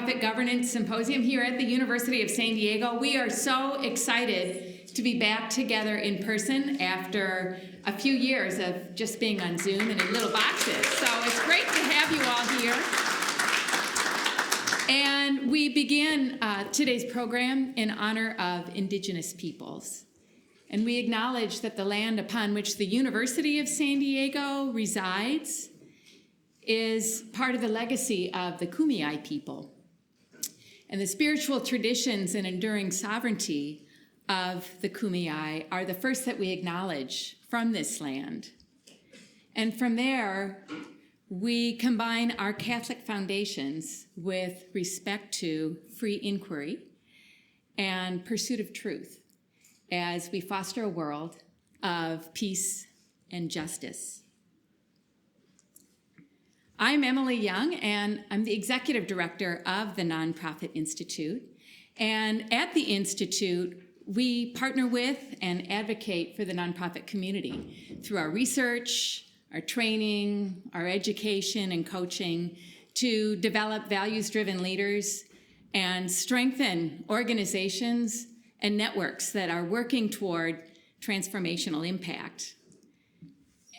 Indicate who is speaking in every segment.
Speaker 1: Nonprofit Governance Symposium here at the University of San Diego. We are so excited to be back together in person after a few years of just being on Zoom and in little boxes. So it's great to have you all here. And we begin today's program in honor of Indigenous peoples. And we acknowledge that the land upon which the University of San Diego resides is part of the legacy of the Kumeyaay people. And the spiritual traditions and enduring sovereignty of the Kumeyaay are the first that we acknowledge from this land. And from there, we combine our Catholic foundations with respect to free inquiry and pursuit of truth as we foster a world of peace and justice. I'm Emily Young, and I'm the executive director of the Nonprofit Insitute. And at the Institute, we partner with and advocate for the nonprofit community through our research, our training, our education and coaching to develop values-driven leaders and strengthen organizations and networks that are working toward transformational impact.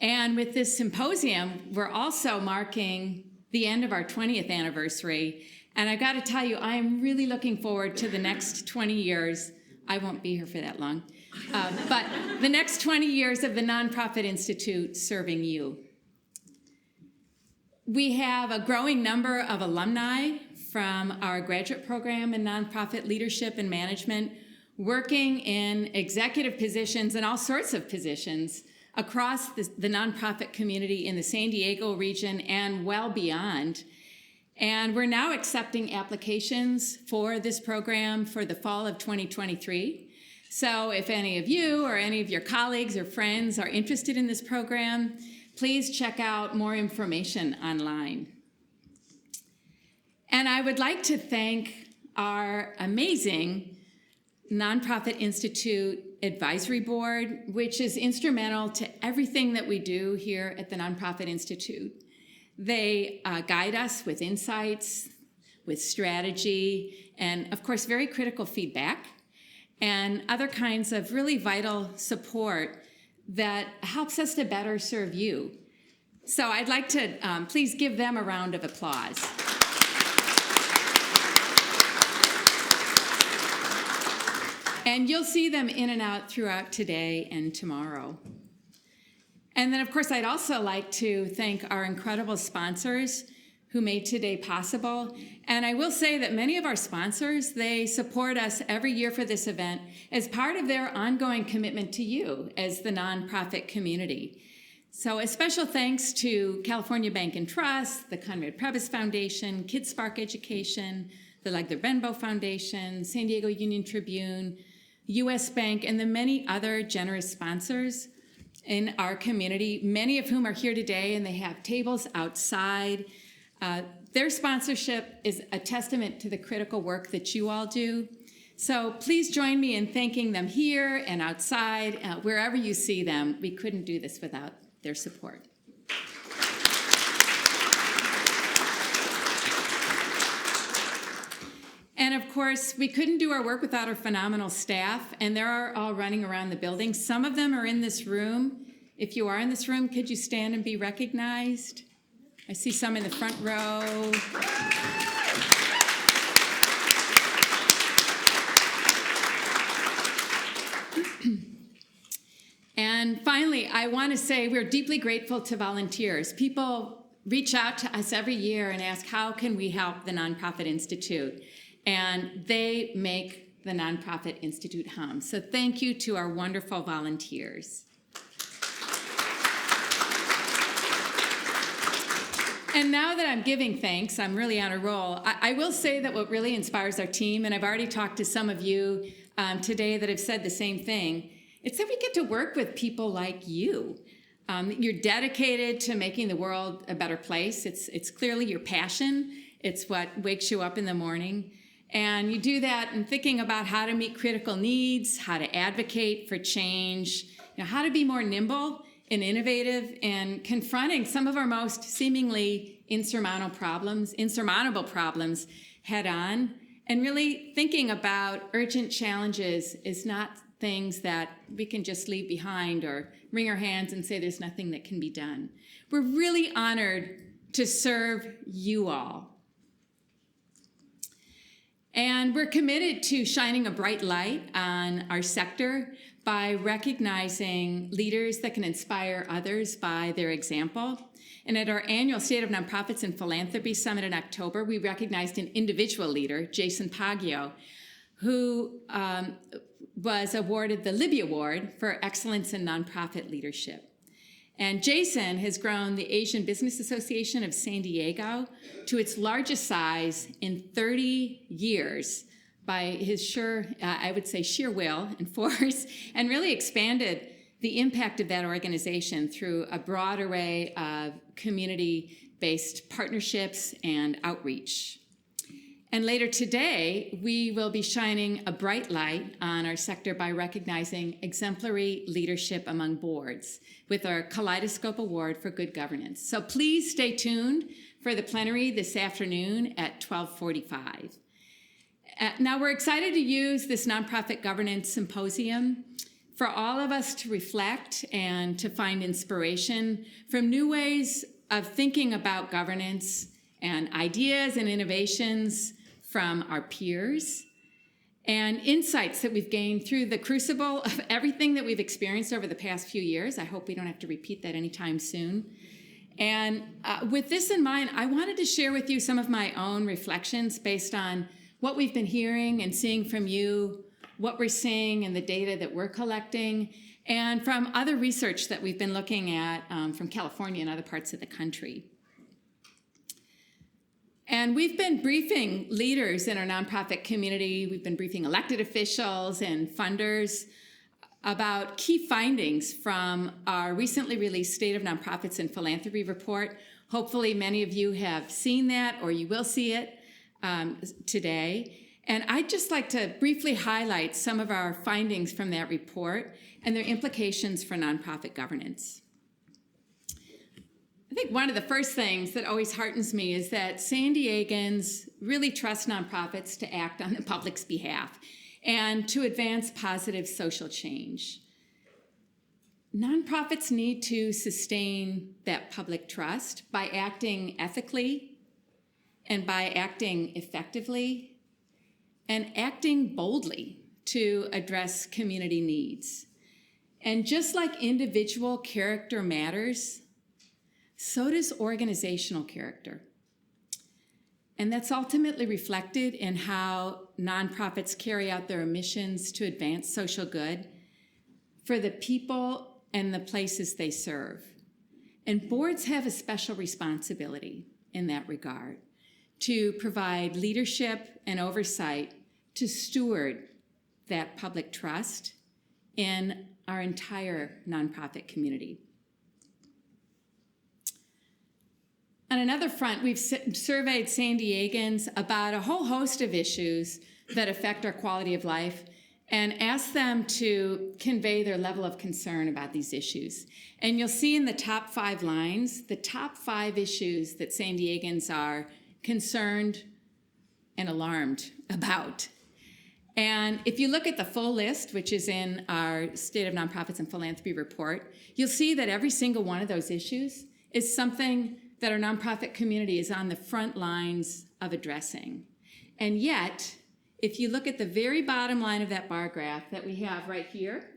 Speaker 1: And with this symposium, we're also marking the end of our 20th anniversary. And I've got to tell you, I'm really looking forward to the next 20 years. I won't be here for that long. But the next 20 years of the Nonprofit Institute serving you. We have a growing number of alumni from our graduate program in nonprofit leadership and management working in executive positions and all sorts of positions across the nonprofit community in the San Diego region and well beyond. And we're now accepting applications for this program for the fall of 2023. So if any of you or any of your colleagues or friends are interested in this program, please check out more information online. And I would like to thank our amazing Nonprofit Institute Advisory Board, which is instrumental to everything that we do here at the Nonprofit Institute. They guide us with insights, with strategy, and of course, very critical feedback, and other kinds of really vital support that helps us to better serve you. So I'd like to please give them a round of applause. And you'll see them in and out throughout today and tomorrow. And then, of course, I'd also like to thank our incredible sponsors who made today possible. And I will say that many of our sponsors, they support us every year for this event as part of their ongoing commitment to you as the nonprofit community. So a special thanks to California Bank and Trust, the Conrad Prebys Foundation, KidSpark Education, the Legler Benbow Foundation, San Diego Union Tribune, U.S. Bank, and the many other generous sponsors in our community, many of whom are here today, and they have tables outside. Their sponsorship is a testament to the critical work that you all do. So please join me in thanking them here and outside, wherever you see them. We couldn't do this without their support. And of course, we couldn't do our work without our phenomenal staff, and they're all running around the building. Some of them are in this room. If you are in this room, could you stand and be recognized? I see some in the front row. And finally, I want to say we're deeply grateful to volunteers. People reach out to us every year and ask, how can we help the Nonprofit Institute? And they make the Nonprofit Institute hum. So thank you to our wonderful volunteers. And now that I'm giving thanks, I'm really on a roll. I will say that what really inspires our team, and I've already talked to some of you today that have said the same thing, it's that we get to work with people like you. You're dedicated to making the world a better place. It's clearly your passion. It's what wakes you up in the morning. And you do that in thinking about how to meet critical needs, how to advocate for change, how to be more nimble and innovative and confronting some of our most seemingly insurmountable problems head on. And really thinking about urgent challenges is not things that we can just leave behind or wring our hands and say there's nothing that can be done. We're really honored to serve you all. And we're committed to shining a bright light on our sector by recognizing leaders that can inspire others by their example. And at our annual State of Nonprofits and Philanthropy Summit in October, we recognized an individual leader, Jason Paggio, who was awarded the Libby Award for Excellence in Nonprofit Leadership. And Jason has grown the Asian Business Association of San Diego to its largest size in 30 years by his sheer will and force, and really expanded the impact of that organization through a broad array of community-based partnerships and outreach. And later today, we will be shining a bright light on our sector by recognizing exemplary leadership among boards with our Kaleidoscope Award for Good Governance. So please stay tuned for the plenary this afternoon at 12:45. Now, we're excited to use this Nonprofit Governance Symposium for all of us to reflect and to find inspiration from new ways of thinking about governance and ideas and innovations from our peers, and insights that we've gained through the crucible of everything that we've experienced over the past few years. I hope we don't have to repeat that anytime soon. And with this in mind, I wanted to share with you some of my own reflections based on what we've been hearing and seeing from you, what we're seeing in the data that we're collecting, and from other research that we've been looking at from California and other parts of the country. And we've been briefing leaders in our nonprofit community. We've been briefing elected officials and funders about key findings from our recently released State of Nonprofits and Philanthropy report. Hopefully many of you have seen that, or you will see it today. And I'd just like to briefly highlight some of our findings from that report and their implications for nonprofit governance. I think one of the first things that always heartens me is that San Diegans really trust nonprofits to act on the public's behalf and to advance positive social change. Nonprofits need to sustain that public trust by acting ethically and by acting effectively and acting boldly to address community needs. And just like individual character matters, so does organizational character. And that's ultimately reflected in how nonprofits carry out their missions to advance social good for the people and the places they serve. And boards have a special responsibility in that regard to provide leadership and oversight to steward that public trust in our entire nonprofit community. On another front, we've surveyed San Diegans about a whole host of issues that affect our quality of life and asked them to convey their level of concern about these issues. And you'll see in the top 5 lines, the top 5 issues that San Diegans are concerned and alarmed about. And if you look at the full list, which is in our State of Nonprofits and Philanthropy report, you'll see that every single one of those issues is something that our nonprofit community is on the front lines of addressing. And yet, if you look at the very bottom line of that bar graph that we have right here,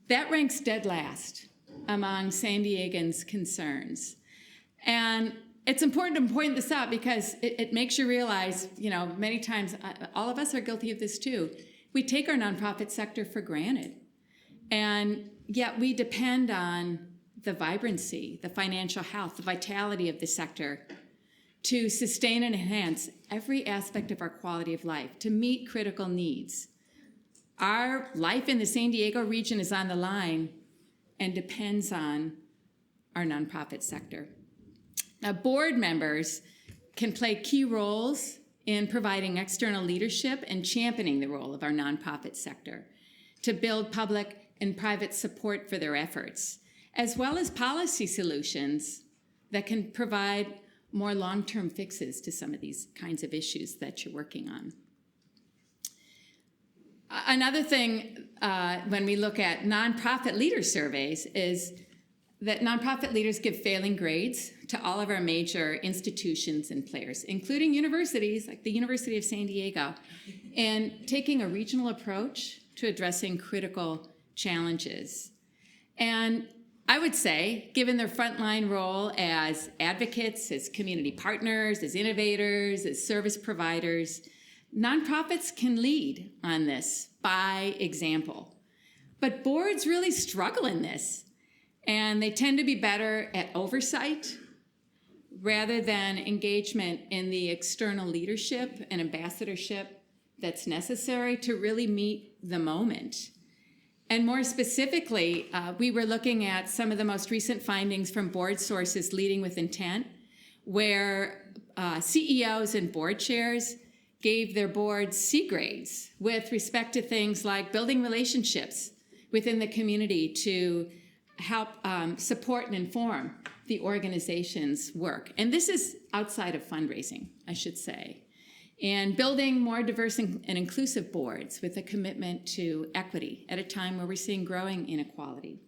Speaker 1: that ranks dead last among San Diegans' concerns. And it's important to point this out because it makes you realize, many times, all of us are guilty of this too. We take our nonprofit sector for granted. And yet we depend on the vibrancy, the financial health, the vitality of the sector to sustain and enhance every aspect of our quality of life, to meet critical needs. Our life in the San Diego region is on the line and depends on our nonprofit sector. Now, board members can play key roles in providing external leadership and championing the role of our nonprofit sector to build public and private support for their efforts, as well as policy solutions that can provide more long-term fixes to some of these kinds of issues that you're working on. Another thing when we look at nonprofit leader surveys is that nonprofit leaders give failing grades to all of our major institutions and players, including universities like the University of San Diego, and taking a regional approach to addressing critical challenges. And I would say, given their frontline role as advocates, as community partners, as innovators, as service providers, nonprofits can lead on this by example. But boards really struggle in this, and they tend to be better at oversight rather than engagement in the external leadership and ambassadorship that's necessary to really meet the moment. And more specifically, we were looking at some of the most recent findings from board sources Leading with Intent, where CEOs and board chairs gave their boards C grades with respect to things like building relationships within the community to help support and inform the organization's work. And this is outside of fundraising, I should say. And building more diverse and inclusive boards with a commitment to equity at a time where we're seeing growing inequality.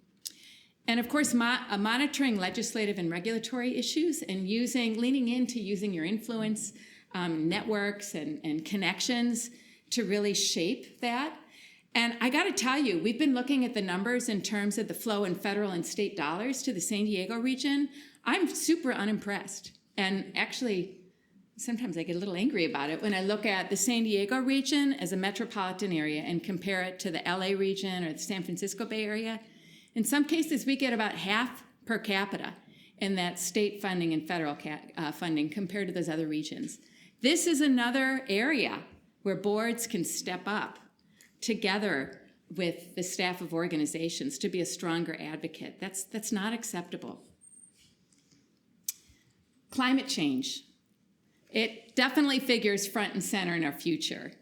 Speaker 1: And of course, monitoring legislative and regulatory issues and leaning into using your influence, networks and connections to really shape that. And I gotta tell you, we've been looking at the numbers in terms of the flow in federal and state dollars to the San Diego region. I'm super unimpressed. And actually, sometimes I get a little angry about it when I look at the San Diego region as a metropolitan area and compare it to the LA region or the San Francisco Bay Area. In some cases, we get about half per capita in that state funding and federal funding compared to those other regions. This is another area where boards can step up together with the staff of organizations to be a stronger advocate. That's not acceptable. Climate change. It definitely figures front and center in our future.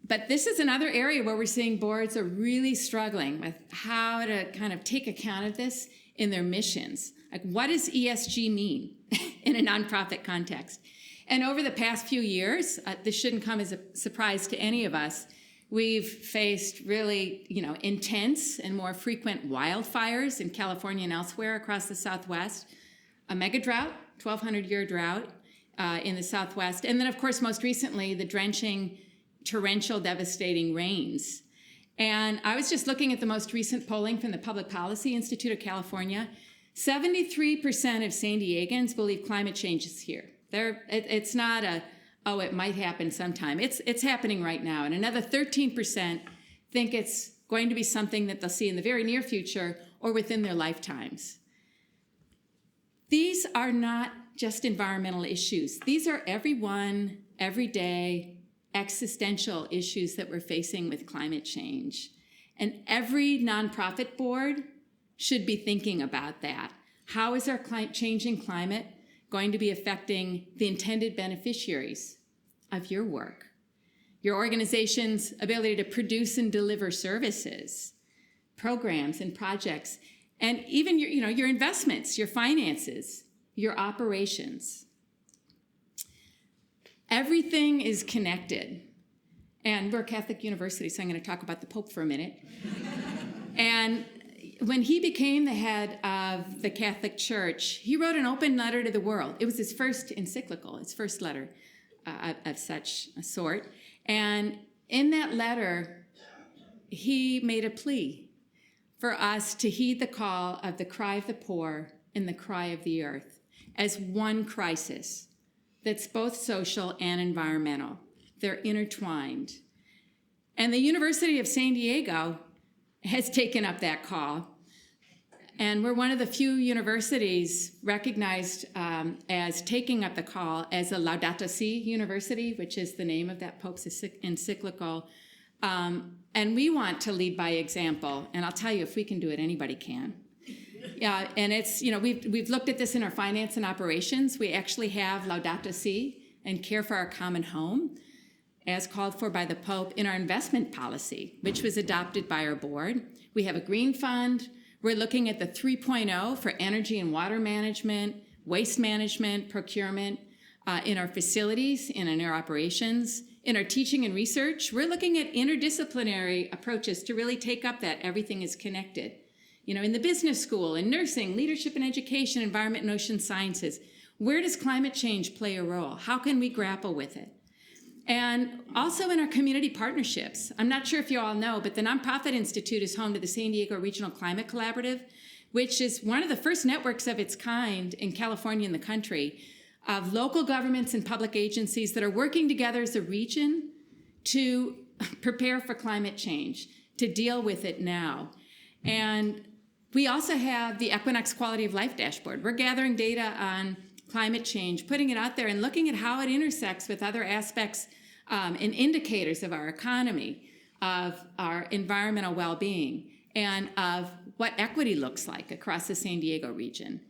Speaker 1: But this is another area where we're seeing boards are really struggling with how to kind of take account of this in their missions. Like, what does ESG mean in a nonprofit context? And over the past few years, this shouldn't come as a surprise to any of us, we've faced really, intense and more frequent wildfires in California and elsewhere across the Southwest, a mega drought, 1,200-year drought in the Southwest, and then, of course, most recently, the drenching, torrential, devastating rains. And I was just looking at the most recent polling from the Public Policy Institute of California. 73% of San Diegans believe climate change is here. It's not it might happen sometime. It's happening right now. And another 13% think it's going to be something that they'll see in the very near future or within their lifetimes. These are not just environmental issues. These are everyday, existential issues that we're facing with climate change. And every nonprofit board should be thinking about that. How is our changing climate going to be affecting the intended beneficiaries of your work? Your organization's ability to produce and deliver services, programs and projects, and even your investments, your finances, your operations. Everything is connected. And we're a Catholic university, so I'm going to talk about the Pope for a minute. And when he became the head of the Catholic Church, he wrote an open letter to the world. It was his first encyclical, his first letter of such a sort. And in that letter, he made a plea for us to heed the call of the cry of the poor and the cry of the earth as one crisis that's both social and environmental. They're intertwined. And the University of San Diego has taken up that call. And we're one of the few universities recognized as taking up the call as a Laudato Si university, which is the name of that Pope's encyclical. And we want to lead by example. And I'll tell you, if we can do it, anybody can. Yeah, and it's, we've looked at this in our finance and operations. We actually have Laudato Si and Care for Our Common Home, as called for by the Pope, in our investment policy, which was adopted by our board. We have a green fund. We're looking at the 3.0 for energy and water management. waste management, procurement, in our facilities, and in our operations, in our teaching and research. We're looking at interdisciplinary approaches to really take up that everything is connected. In the business school, in nursing, leadership and education, environment and ocean sciences, where does climate change play a role? How can we grapple with it? And also in our community partnerships. I'm not sure if you all know, but the Nonprofit Institute is home to the San Diego Regional Climate Collaborative, which is one of the first networks of its kind in California and the country of local governments and public agencies that are working together as a region to prepare for climate change, to deal with it now. And we also have the Equinox Quality of Life Dashboard. We're gathering data on climate change, putting it out there and looking at how it intersects with other aspects and indicators of our economy, of our environmental well-being, and of what equity looks like across the San Diego region.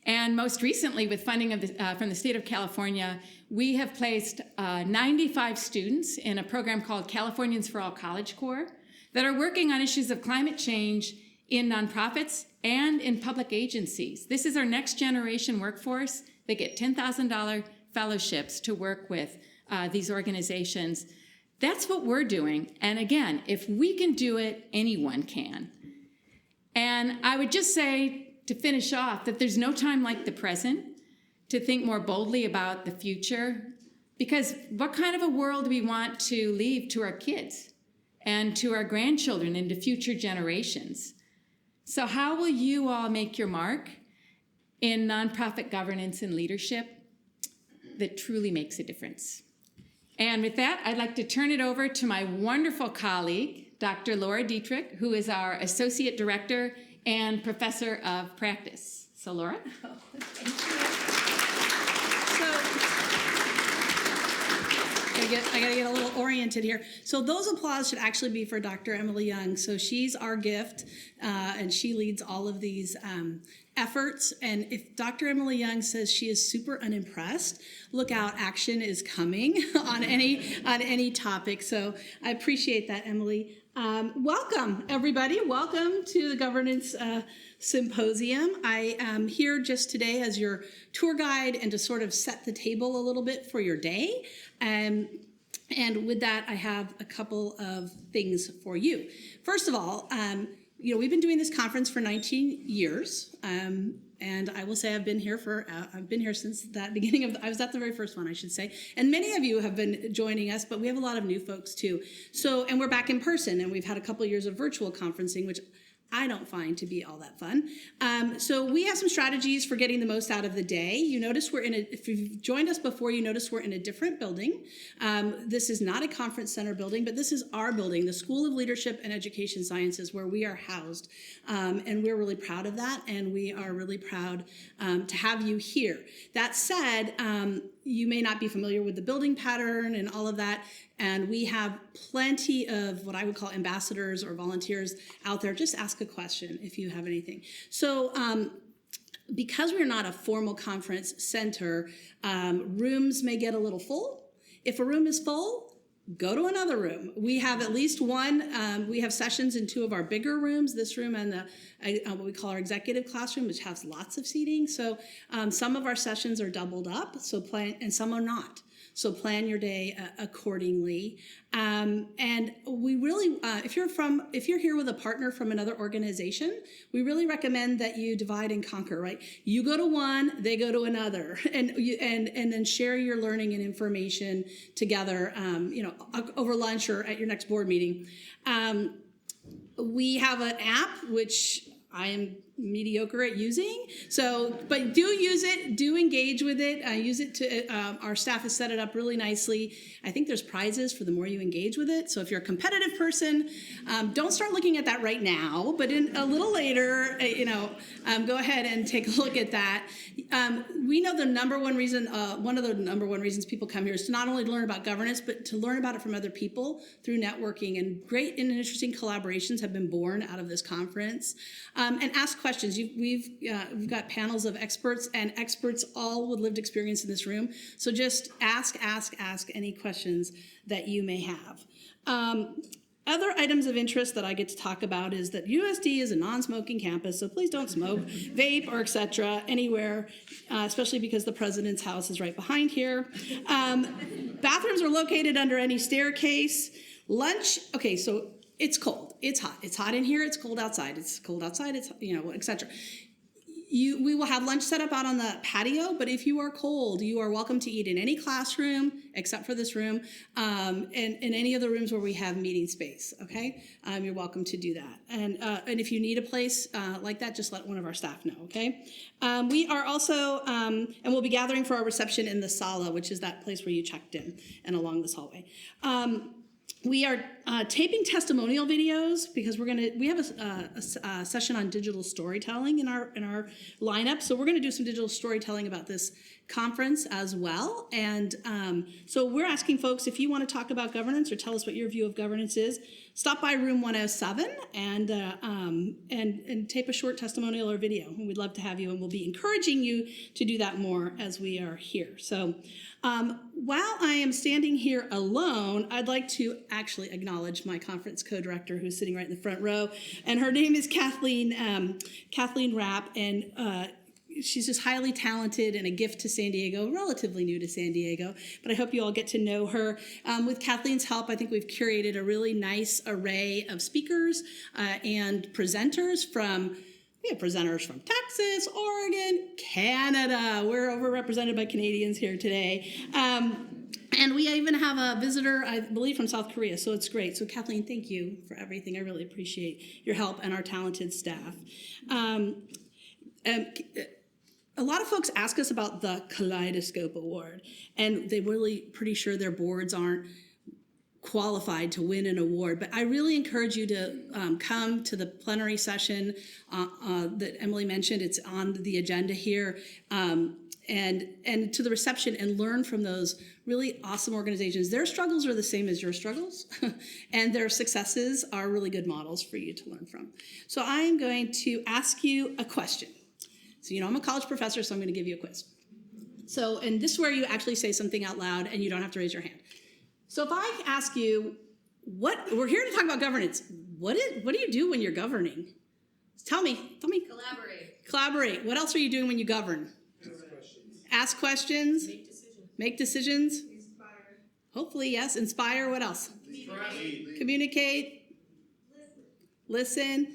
Speaker 1: And most recently, with funding from the state of California, we have placed 95 students in a program called Californians for All College Corps that are working on issues of climate change in nonprofits and in public agencies. This is our next generation workforce. They get $10,000 fellowships to work with these organizations. That's what we're doing. And again, if we can do it, anyone can. And I would just say, to finish off, that there's no time like the present to think more boldly about the future, because what kind of a world do we want to leave to our kids and to our grandchildren and to future generations? So how will you all make your mark in nonprofit governance and leadership that truly makes a difference? And with that, I'd like to turn it over to my wonderful colleague, Dr. Laura Deitrick, who is our Associate Director and Professor of Practice. So Laura?
Speaker 2: Oh, thank you. I gotta get a little oriented here. So those applause should actually be for Dr. Emily Young. So she's our gift, and she leads all of these efforts. And if Dr. Emily Young says she is super unimpressed, look out, action is coming on any topic. So I appreciate that, Emily. Welcome, everybody. Welcome to the Governance Symposium. I am here just today as your tour guide and to sort of set the table a little bit for your day. And with that, I have a couple of things for you. First of all, we've been doing this conference for 19 years. And I will say I've been here since that beginning of, I was at the very first one, I should say. And many of you have been joining us, but we have a lot of new folks too. And we're back in person, and we've had a couple of years of virtual conferencing, which I don't find to be all that fun. So we have some strategies for getting the most out of the day. You notice if you've joined us before, you notice we're in a different building. This is not a conference center building, but this is our building, the School of Leadership and Education Sciences, where we are housed. And we're really proud of that, and we are really proud to have you here. That said, you may not be familiar with the building pattern and all of that, and we have plenty of what I would call ambassadors or volunteers out there. Just ask a question if you have anything. So because we're not a formal conference center, rooms may get a little full. If a room is full, go to another room. We have at least one. We have sessions in two of our bigger rooms, this room and what we call our executive classroom, which has lots of seating. So some of our sessions are doubled up, and some are not. So plan your day accordingly. And we really, if you're here with a partner from another organization, we really recommend that you divide and conquer, right? You go to one, they go to another, and then share your learning and information together, over lunch or at your next board meeting. We have an app, which I am mediocre at using. But do use it, do engage with it, use it to, our staff has set it up really nicely. I think there's prizes for the more you engage with it. So if you're a competitive person, don't start looking at that right now, but in a little later, go ahead and take a look at that. We know the number one reason, one of the number one reasons people come here is to not only learn about governance, but to learn about it from other people through networking, and great and interesting collaborations have been born out of this conference. And ask questions. We've got panels of experts, and experts all with lived experience in this room. So just ask any questions that you may have. Other items of interest that I get to talk about is that USD is a non-smoking campus, so please don't smoke, vape, or etc. anywhere, especially because the president's house is right behind here. Bathrooms are located under any staircase. Lunch, okay, so it's cold, it's hot. It's hot in here, it's cold outside. It's cold outside, it's, etc. We will have lunch set up out on the patio, but if you are cold, you are welcome to eat in any classroom except for this room, and in any of the rooms where we have meeting space, okay? You're welcome to do that. And if you need a place like that, just let one of our staff know, okay? We are also, and we'll be gathering for our reception in the sala, which is that place where you checked in and along this hallway. We are taping testimonial videos because we have a session on digital storytelling in our lineup. So we're going to do some digital storytelling about this conference as well. And so we're asking folks, if you want to talk about governance or tell us what your view of governance is, stop by room 107 and tape a short testimonial or video. We'd love to have you, and we'll be encouraging you to do that more as we are here. So while I am standing here alone, I'd like to actually acknowledge my conference co-director who's sitting right in the front row, and her name is Kathleen Rapp, and she's just highly talented and a gift to San Diego, relatively new to San Diego, but I hope you all get to know her. With Kathleen's help, I think we've curated a really nice array of speakers and presenters we have presenters from Texas, Oregon, Canada. We're overrepresented by Canadians here today. And we even have a visitor, I believe, from South Korea, so it's great. So Kathleen, thank you for everything. I really appreciate your help and our talented staff. A lot of folks ask us about the Kaleidoscope Award, and they're really pretty sure their boards aren't qualified to win an award, but I really encourage you to come to the plenary session that Emily mentioned. It's on the agenda here, and to the reception, and learn from those really awesome organizations. Their struggles are the same as your struggles, and their successes are really good models for you to learn from. So I'm going to ask you a question. So I'm a college professor, so I'm going to give you a quiz. So, and this is where you actually say something out loud, and you don't have to raise your hand. So if I ask you, we're here to talk about governance. What do you do when you're governing? Tell me. Collaborate. What else are you doing when you govern? Ask questions. Make decisions. Inspire. Hopefully, yes. Inspire. What else? Communicate. Listen.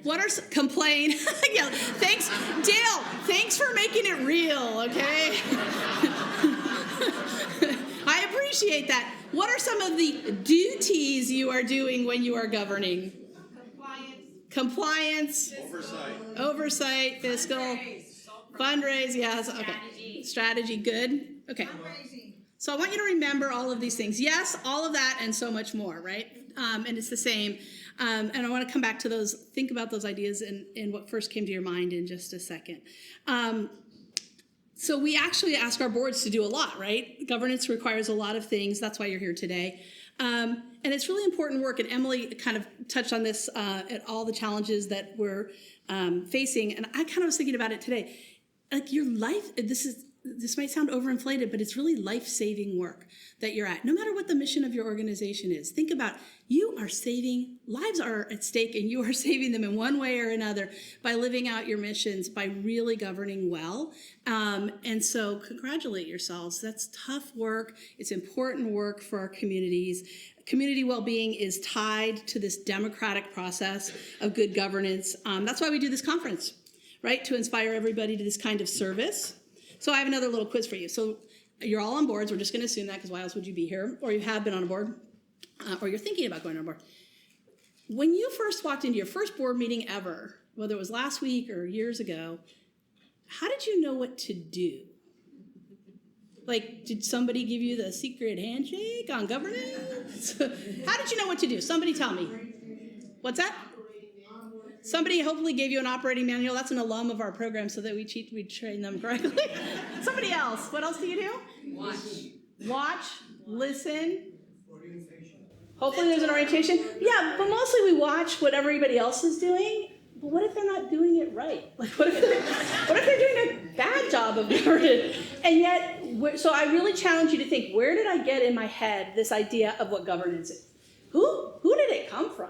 Speaker 2: What are complain? Yeah. Thanks, Dale. Thanks for making it real. Okay. I appreciate that. What are some of the duties you are doing when you are governing? Compliance. Oversight. Fiscal. Fundraise. Yes. Okay. Strategy. Good. Okay. So I want you to remember all of these things. Yes, all of that and so much more, right? And it's the same. And I want to come back to those, think about those ideas and what first came to your mind in just a second. So we actually ask our boards to do a lot, right? Governance requires a lot of things. That's why you're here today. And it's really important work. And Emily kind of touched on this at all the challenges that we're facing. And I kind of was thinking about it today. Like your life, this might sound overinflated, but it's really life-saving work that you're at. No matter what the mission of your organization is, think about lives are at stake, and you are saving them in one way or another by living out your missions, by really governing well. And so congratulate yourselves. That's tough work. It's important work for our communities. Community well-being is tied to this democratic process of good governance. That's why we do this conference, right? To inspire everybody to this kind of service. So I have another little quiz for you. So you're all on boards. We're just going to assume that because why else would you be here? Or you have been on a board, or you're thinking about going on a board. When you first walked into your first board meeting ever, whether it was last week or years ago, how did you know what to do? Like, did somebody give you the secret handshake on governance? How did you know what to do? Somebody tell me. What's that? Somebody hopefully gave you an operating manual. That's an alum of our program so that we train them correctly. Somebody else. What else do you do? Watch, listen. Hopefully there's an orientation. Yeah, but mostly we watch what everybody else is doing. But what if they're not doing it right? Like, what if they're doing a bad job of governance? And yet, so I really challenge you to think, where did I get in my head this idea of what governance is? Who did they come from?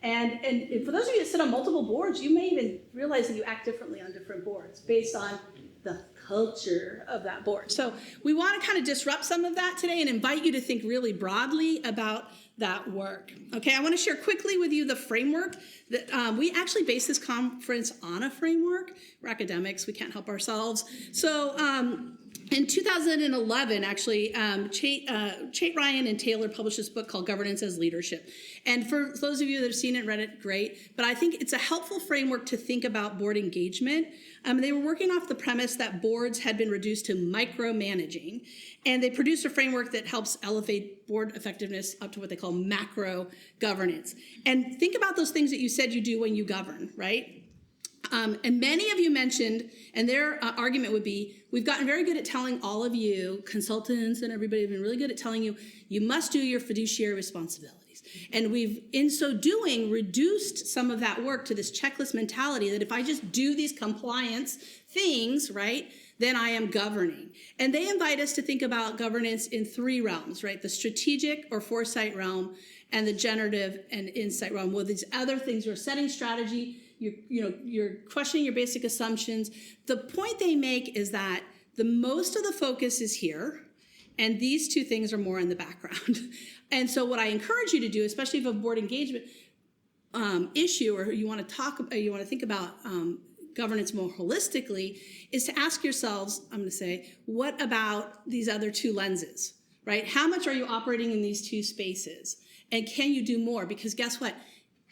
Speaker 2: And for those of you that sit on multiple boards, you may even realize that you act differently on different boards based on the culture of that board. So we want to kind of disrupt some of that today and invite you to think really broadly about that work. Okay, I want to share quickly with you the framework that we actually base this conference on a framework. We're academics, we can't help ourselves. So in 2011, actually, Chait Ryan and Taylor published this book called Governance as Leadership. And for those of you that have seen it, read it, great. But I think it's a helpful framework to think about board engagement. They were working off the premise that boards had been reduced to micromanaging. And they produced a framework that helps elevate board effectiveness up to what they call macro governance. And think about those things that you said you do when you govern, right? And many of you mentioned, and their argument would be, we've gotten very good at telling all of you, consultants and everybody have been really good at telling you, you must do your fiduciary responsibilities. And we've, in so doing, reduced some of that work to this checklist mentality that if I just do these compliance things, right, then I am governing. And they invite us to think about governance in three realms, right? The strategic or foresight realm and the generative and insight realm. Well, these other things, you're setting strategy, you're questioning your basic assumptions. The point they make is that the most of the focus is here, and these two things are more in the background. And so what I encourage you to do, especially if you have a board engagement issue, or you want to think about governance more holistically, is to ask yourselves, I'm going to say, what about these other two lenses, right? How much are you operating in these two spaces? And can you do more? Because guess what?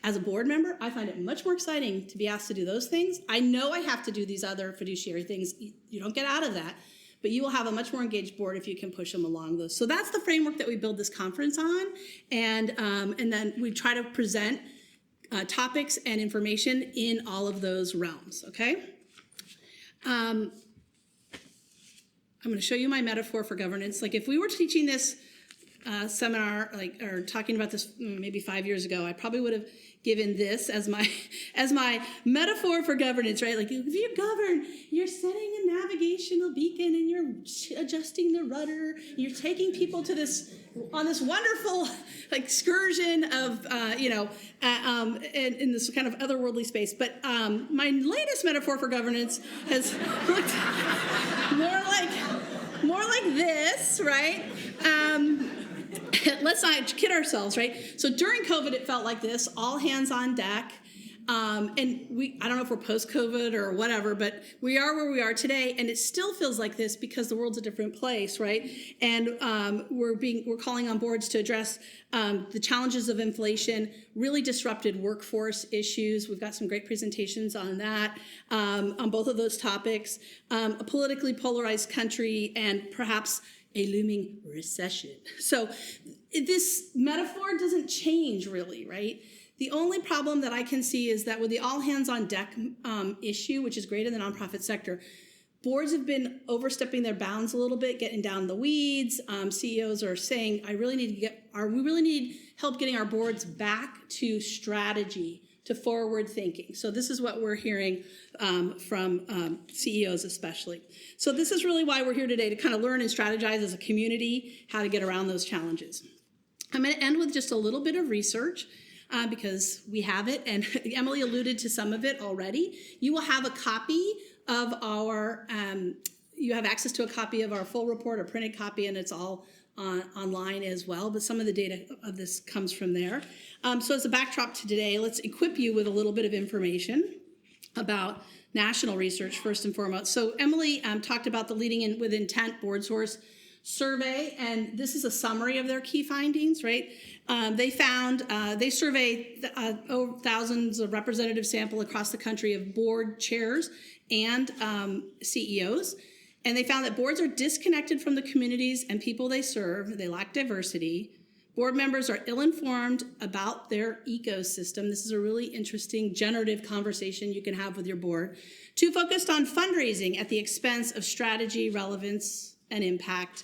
Speaker 2: As a board member, I find it much more exciting to be asked to do those things. I know I have to do these other fiduciary things. You don't get out of that, but you will have a much more engaged board if you can push them along those. So that's the framework that we build this conference on, and then we try to present topics and information in all of those realms, okay? I'm going to show you my metaphor for governance. Like if we were teaching this seminar, or talking about this maybe 5 years ago, I probably would have given this as my metaphor for governance, right? Like if you govern, you're setting a navigational beacon and you're adjusting the rudder, you're taking people to on this wonderful excursion of, in this kind of otherworldly space. But my latest metaphor for governance has looked more like this, right? Let's not kid ourselves, right? So during COVID, it felt like this, all hands on deck. And I don't know if we're post-COVID or whatever, but we are where we are today, and it still feels like this because the world's a different place, right? And we're calling on boards to address the challenges of inflation, really disrupted workforce issues. We've got some great presentations on that, on both of those topics, a politically polarized country, and perhaps a looming recession. So this metaphor doesn't change really, right? The only problem that I can see is that with the all hands on deck issue, which is great in the nonprofit sector, boards have been overstepping their bounds a little bit, getting down the weeds. CEOs are saying, we really need help getting our boards back to strategy, to forward thinking. So this is what we're hearing from CEOs especially. So this is really why we're here today, to kind of learn and strategize as a community how to get around those challenges. I'm going to end with just a little bit of research because we have it, and Emily alluded to some of it already. You will have a copy of you have access to a copy of our full report, a printed copy, and it's all online as well, but some of the data of this comes from there. So as a backdrop to today, let's equip you with a little bit of information about national research first and foremost. So Emily talked about the Leading with Intent Board Source survey, and this is a summary of their key findings, right? They surveyed thousands of representative sample across the country of board chairs and CEOs. And they found that boards are disconnected from the communities and people they serve. They lack diversity. Board members are ill-informed about their ecosystem. This is a really interesting generative conversation you can have with your board. Too focused on fundraising at the expense of strategy, relevance, and impact.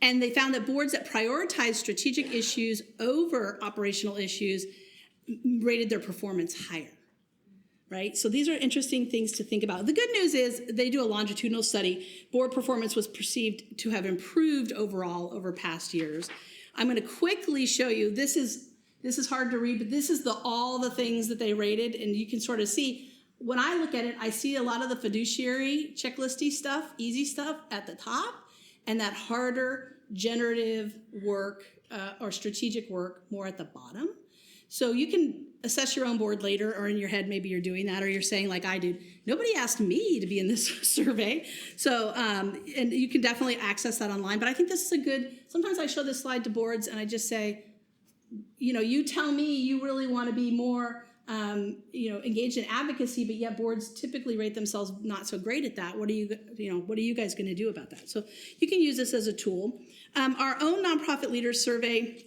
Speaker 2: And they found that boards that prioritize strategic issues over operational issues rated their performance higher. Right? So these are interesting things to think about. The good news is they do a longitudinal study. Board performance was perceived to have improved overall over past years. I'm going to quickly show you, this is this is hard to read, but this is all the things that they rated, and you can sort of see, when I look at it, I see a lot of the fiduciary checklisty stuff, easy stuff at the top, and that harder generative work or strategic work more at the bottom. So you can assess your own board later, or in your head maybe you're doing that, or you're saying like I do, nobody asked me to be in this survey. So and you can definitely access that online, but I think this is a good, sometimes I show this slide to boards and I just say, you tell me you really want to be more engaged in advocacy, but yet boards typically rate themselves not so great at that. What are you guys going to do about that? So you can use this as a tool. Our own nonprofit leaders survey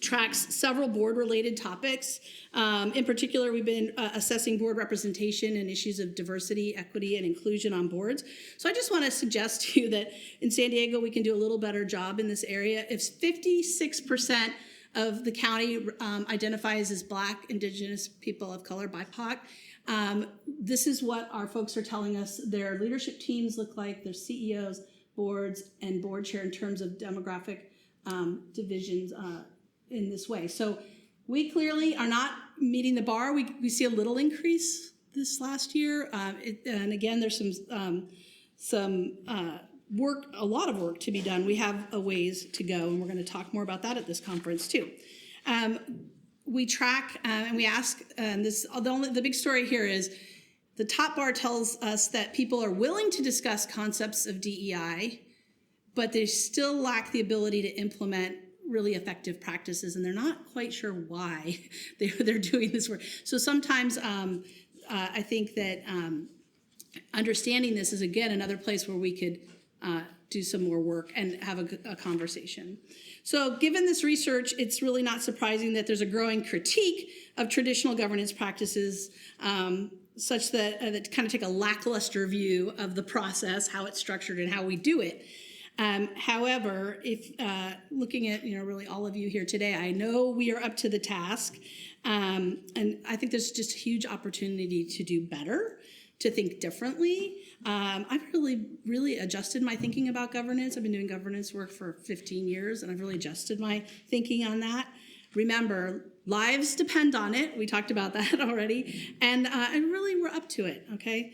Speaker 2: tracks several board-related topics. In particular, we've been assessing board representation and issues of diversity, equity, and inclusion on boards. So I just want to suggest to you that in San Diego, we can do a little better job in this area. If 56% of the county identifies as Black, Indigenous, people of color, BIPOC, this is what our folks are telling us their leadership teams look like, their CEOs, boards, and board chair in terms of demographic divisions in this way. So we clearly are not meeting the bar. We see a little increase this last year. And again, there's some work, a lot of work to be done. We have a ways to go, and we're going to talk more about that at this conference too. We track and we ask, and the big story here is the top bar tells us that people are willing to discuss concepts of DEI, but they still lack the ability to implement really effective practices, and they're not quite sure why they're doing this work. So sometimes I think that understanding this is, again, another place where we could do some more work and have a conversation. So given this research, it's really not surprising that there's a growing critique of traditional governance practices such that kind of take a lackluster view of the process, how it's structured, and how we do it. However, if looking at really all of you here today, I know we are up to the task, and I think there's just a huge opportunity to do better, to think differently. I've really adjusted my thinking about governance. I've been doing governance work for 15 years, and I've really adjusted my thinking on that. Remember, lives depend on it. We talked about that already, and really we're up to it, okay?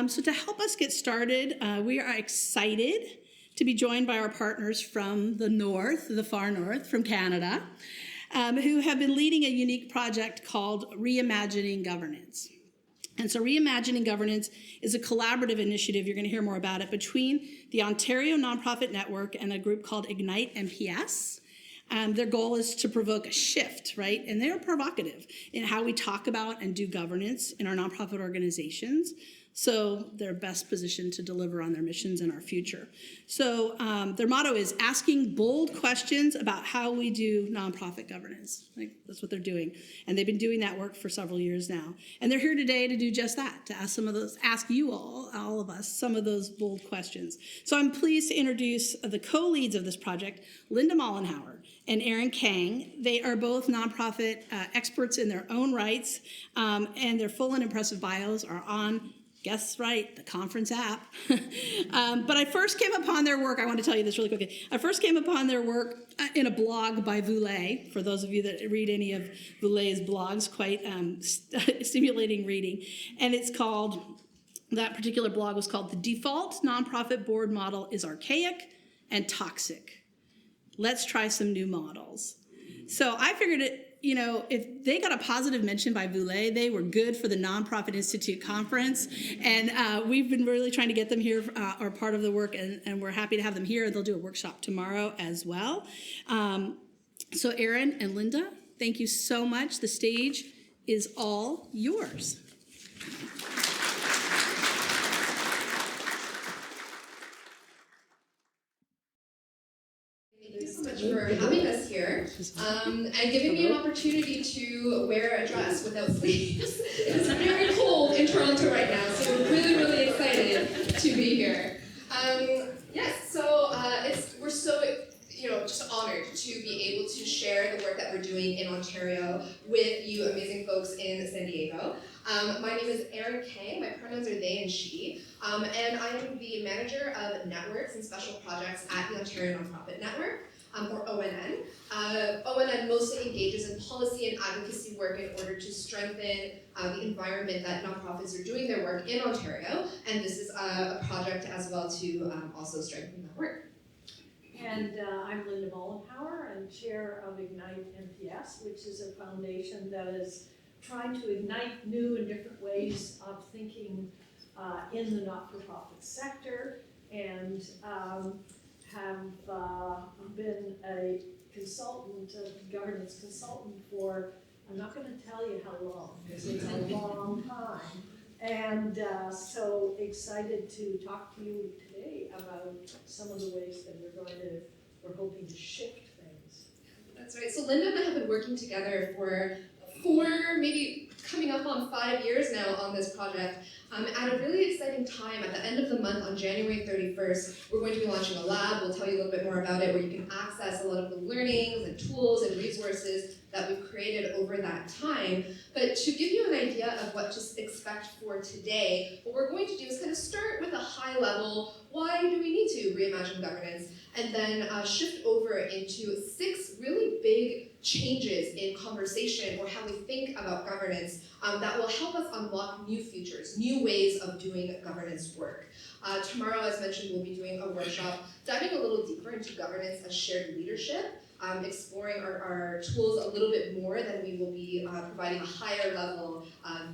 Speaker 2: So to help us get started, we are excited to be joined by our partners from the north, the far north, from Canada, who have been leading a unique project called Reimagining Governance. And so Reimagining Governance is a collaborative initiative, you're going to hear more about it, between the Ontario Nonprofit Network and a group called Ignite NPS. Their goal is to provoke a shift, right? And they're provocative in how we talk about and do governance in our nonprofit organizations, so they're best positioned to deliver on their missions in our future. So their motto is asking bold questions about how we do nonprofit governance. Like, that's what they're doing. And they've been doing that work for several years now. And they're here today to do just that, to ask you all of us, some of those bold questions. So I'm pleased to introduce the co-leads of this project, Linda Mollenhauer and Erin Kang. They are both nonprofit experts in their own rights, and their full and impressive bios are on, guess right, the conference app. But I first came upon their work, I want to tell you this really quickly. I first came upon their work in a blog by Voulet, for those of you that read any of Voulet's blogs, quite stimulating reading. And it's called, that particular blog was called The Default Nonprofit Board Model is Archaic and Toxic. Let's try some new models. So I figured if they got a positive mention by Voulet, they were good for the Nonprofit Institute conference. And we've been really trying to get them here, are part of the work, and we're happy to have them here. They'll do a workshop tomorrow as well. So Erin and Linda, thank you so much. The stage is all yours.
Speaker 3: Thank you so much for having us here and giving me an opportunity to wear a dress without sleeves. It's very cold in Toronto right now, so we're really excited to be here. We're so just honored to be able to share the work that we're doing in Ontario with you amazing folks in San Diego. My name is Erin Kang. My pronouns are they and she, and I am the manager of networks and special projects at the Ontario Nonprofit Network. or ONN. ONN mostly engages in policy and advocacy work in order to strengthen the environment that nonprofits are doing their work in Ontario, and this is a project as well to also strengthen that work.
Speaker 4: And I'm Linda Mollenhauer. I'm chair of Ignite NPS, which is a foundation that is trying to ignite new and different ways of thinking in the not-for-profit sector, and have been a consultant, a governance consultant for, I'm not going to tell you how long, because it's a long time. And so excited to talk to you today about some of the ways that we're hoping to shift things.
Speaker 3: That's right. So Linda and I have been working together for 4, maybe coming up on 5 years now on this project. At a really exciting time, at the end of the month on January 31st, we're going to be launching a lab. We'll tell you a little bit more about it, where you can access a lot of the learnings and tools and resources that we've created over that time. But to give you an idea of what to expect for today, what we're going to do is kind of start with a high level, why do we need to reimagine governance, and then shift over into 6 really big changes in conversation or how we think about governance that will help us unlock new futures, new ways of doing governance work. Tomorrow, as mentioned, we'll be doing a workshop diving a little deeper into governance as shared leadership, exploring our tools a little bit more than we will be providing a higher level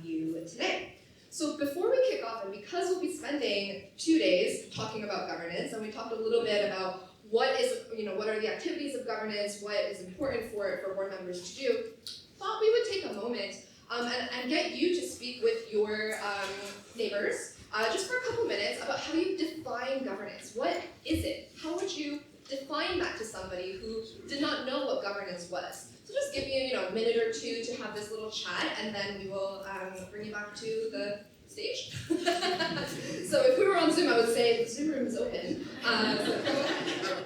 Speaker 3: view today. So before we kick off, and because we'll be spending 2 days talking about governance, and we talked a little bit about what are the activities of governance, what is important for board members to do, thought we would take a moment and get you to speak with your neighbors just for a couple minutes about how you define governance. What is it? How would you define that to somebody who did not know what governance was? So just give you a minute or two to have this little chat, and then we will bring you back to the stage. So if we were on Zoom, I would say the Zoom room is open. So go ahead.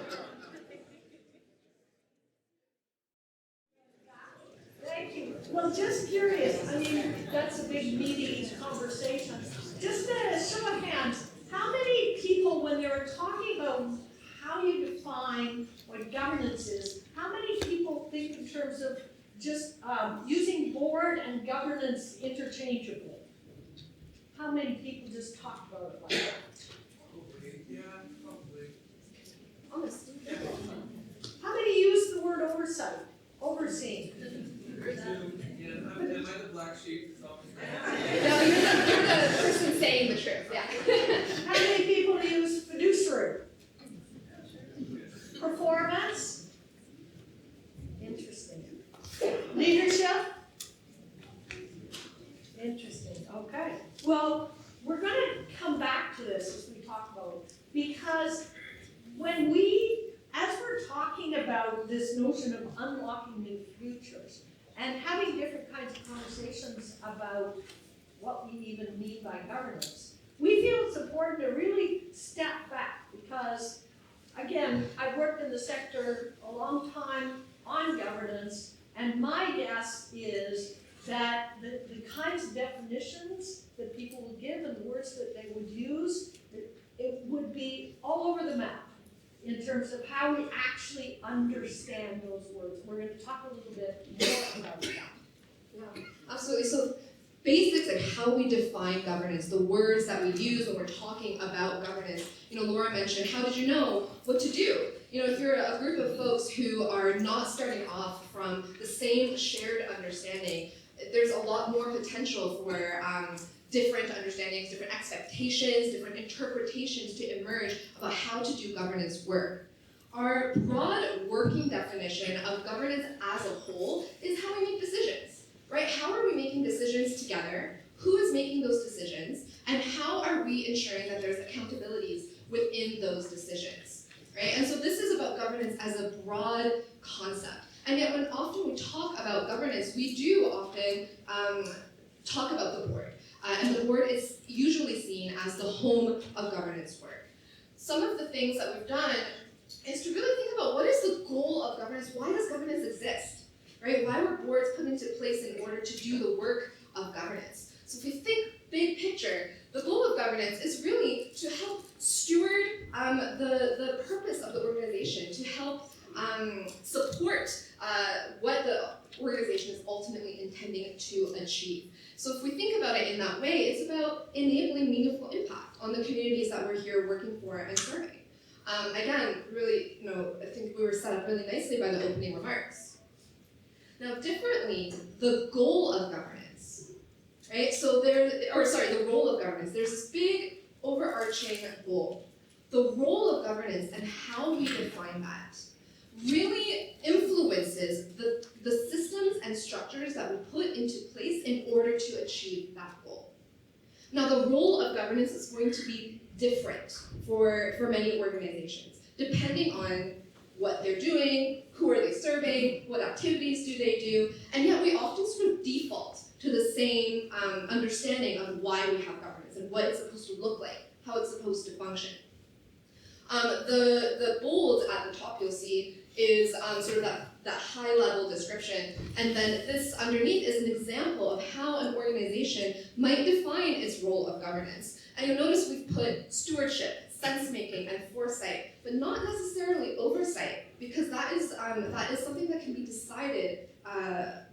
Speaker 4: Thank you. Well, just curious, I mean, that's a big meaty conversation. Just a show of hands, how many people, when they were talking about how you define what governance is, how many people think in terms of just using board and governance interchangeably? How many people just talk about it like that?
Speaker 5: Probably, yeah, probably.
Speaker 3: Honestly.
Speaker 4: How many use the word oversight, overseeing?
Speaker 5: Yeah, am I the black sheep?
Speaker 3: No, you're the person saying the truth, yeah.
Speaker 4: How many people use fiduciary? Performance? Interesting. Leadership? Interesting, okay. Well, we're going to come back to this as we talk about it, because when as we're talking about this notion of unlocking new futures and having different kinds of conversations about what we even mean by governance, we feel it's important to really step back because, again, I've worked in the sector a long time on governance, and my guess is that the kinds of definitions that people would give and the words that they would use, it would be all over the map in terms of how we actually understand those words. We're going to talk a little bit more about that.
Speaker 3: Yeah, absolutely. So basics like how we define governance, the words that we use when we're talking about governance. Laura mentioned, how did you know what to do? If you're a group of folks who are not starting off from the same shared understanding, there's a lot more potential for different understandings, different expectations, different interpretations to emerge about how to do governance work. Our broad working definition of governance as a whole is how we make decisions, right? How are we making decisions together? Who is making those decisions? And how are we ensuring that there's accountabilities within those decisions, right? And so this is about governance as a broad concept. And yet when often we talk about governance, we do often talk about the board. And the board is usually seen as the home of governance work. Some of the things that we've done is to really think about what is the goal of governance? Why does governance exist? Right? Why were boards put into place in order to do the work of governance? So if we think big picture, the goal of governance is really to help steward the purpose of the organization, to help support what the organization is ultimately intending to achieve. So if we think about it in that way, it's about enabling meaningful impact on the communities that we're here working for and serving. Again, really, I think we were set up really nicely by the opening remarks. Now, differently, the goal of governance, right? So the role of governance. There's this big overarching goal. The role of governance and how we define that really influences the systems and structures that we put into place in order to achieve that goal. Now, the role of governance is going to be different for many organizations, depending on what they're doing, who are they serving, what activities do they do, and yet we often sort of default to the same understanding of why we have governance and what it's supposed to look like, how it's supposed to function. The bold at the top you'll see is sort of that high-level description, and then this underneath is an example of how an organization might define its role of governance. And you'll notice we've put stewardship, sense-making, and foresight, but not necessarily oversight, because that is something that can be decided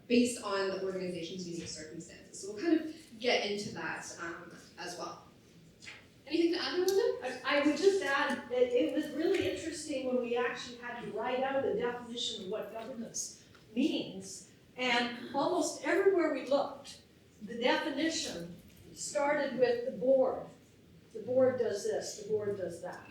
Speaker 3: based on the organization's unique circumstances. So we'll kind of get into that as well. Anything to add, Melinda?
Speaker 4: I would just add that it was really interesting when we actually had to write out a definition of what governance means. And almost everywhere we looked, the definition started with the board. The board does this, the board does that.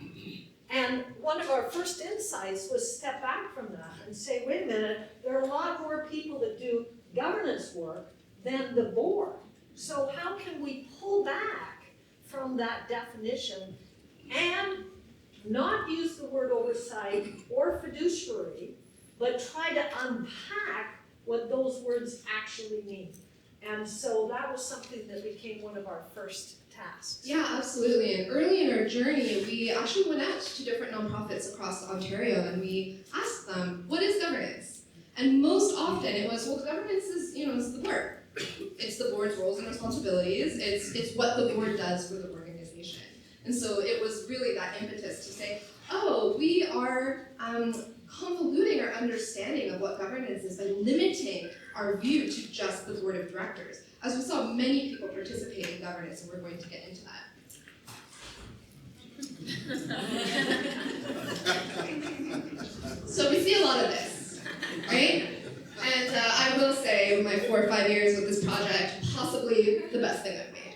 Speaker 4: And one of our first insights was step back from that and say, wait a minute, there are a lot more people that do governance work than the board. So how can we pull back from that definition and not use the word oversight or fiduciary, but try to unpack what those words actually mean? And so that was something that became one of our first tasks.
Speaker 3: Yeah, absolutely. And early in our journey, we actually went out to different nonprofits across Ontario and we asked them, what is governance? And most often it was, well, governance is, is the board. It's the board's roles and responsibilities. It's what the board does for the organization. And so it was really that impetus to say, oh, we are convoluting our understanding of what governance is by limiting our view to just the board of directors. As we saw many people participate in governance, and we're going to get into that. So we see a lot of this, right? And I will say, my 4 or 5 years with this project, possibly the best thing I've made.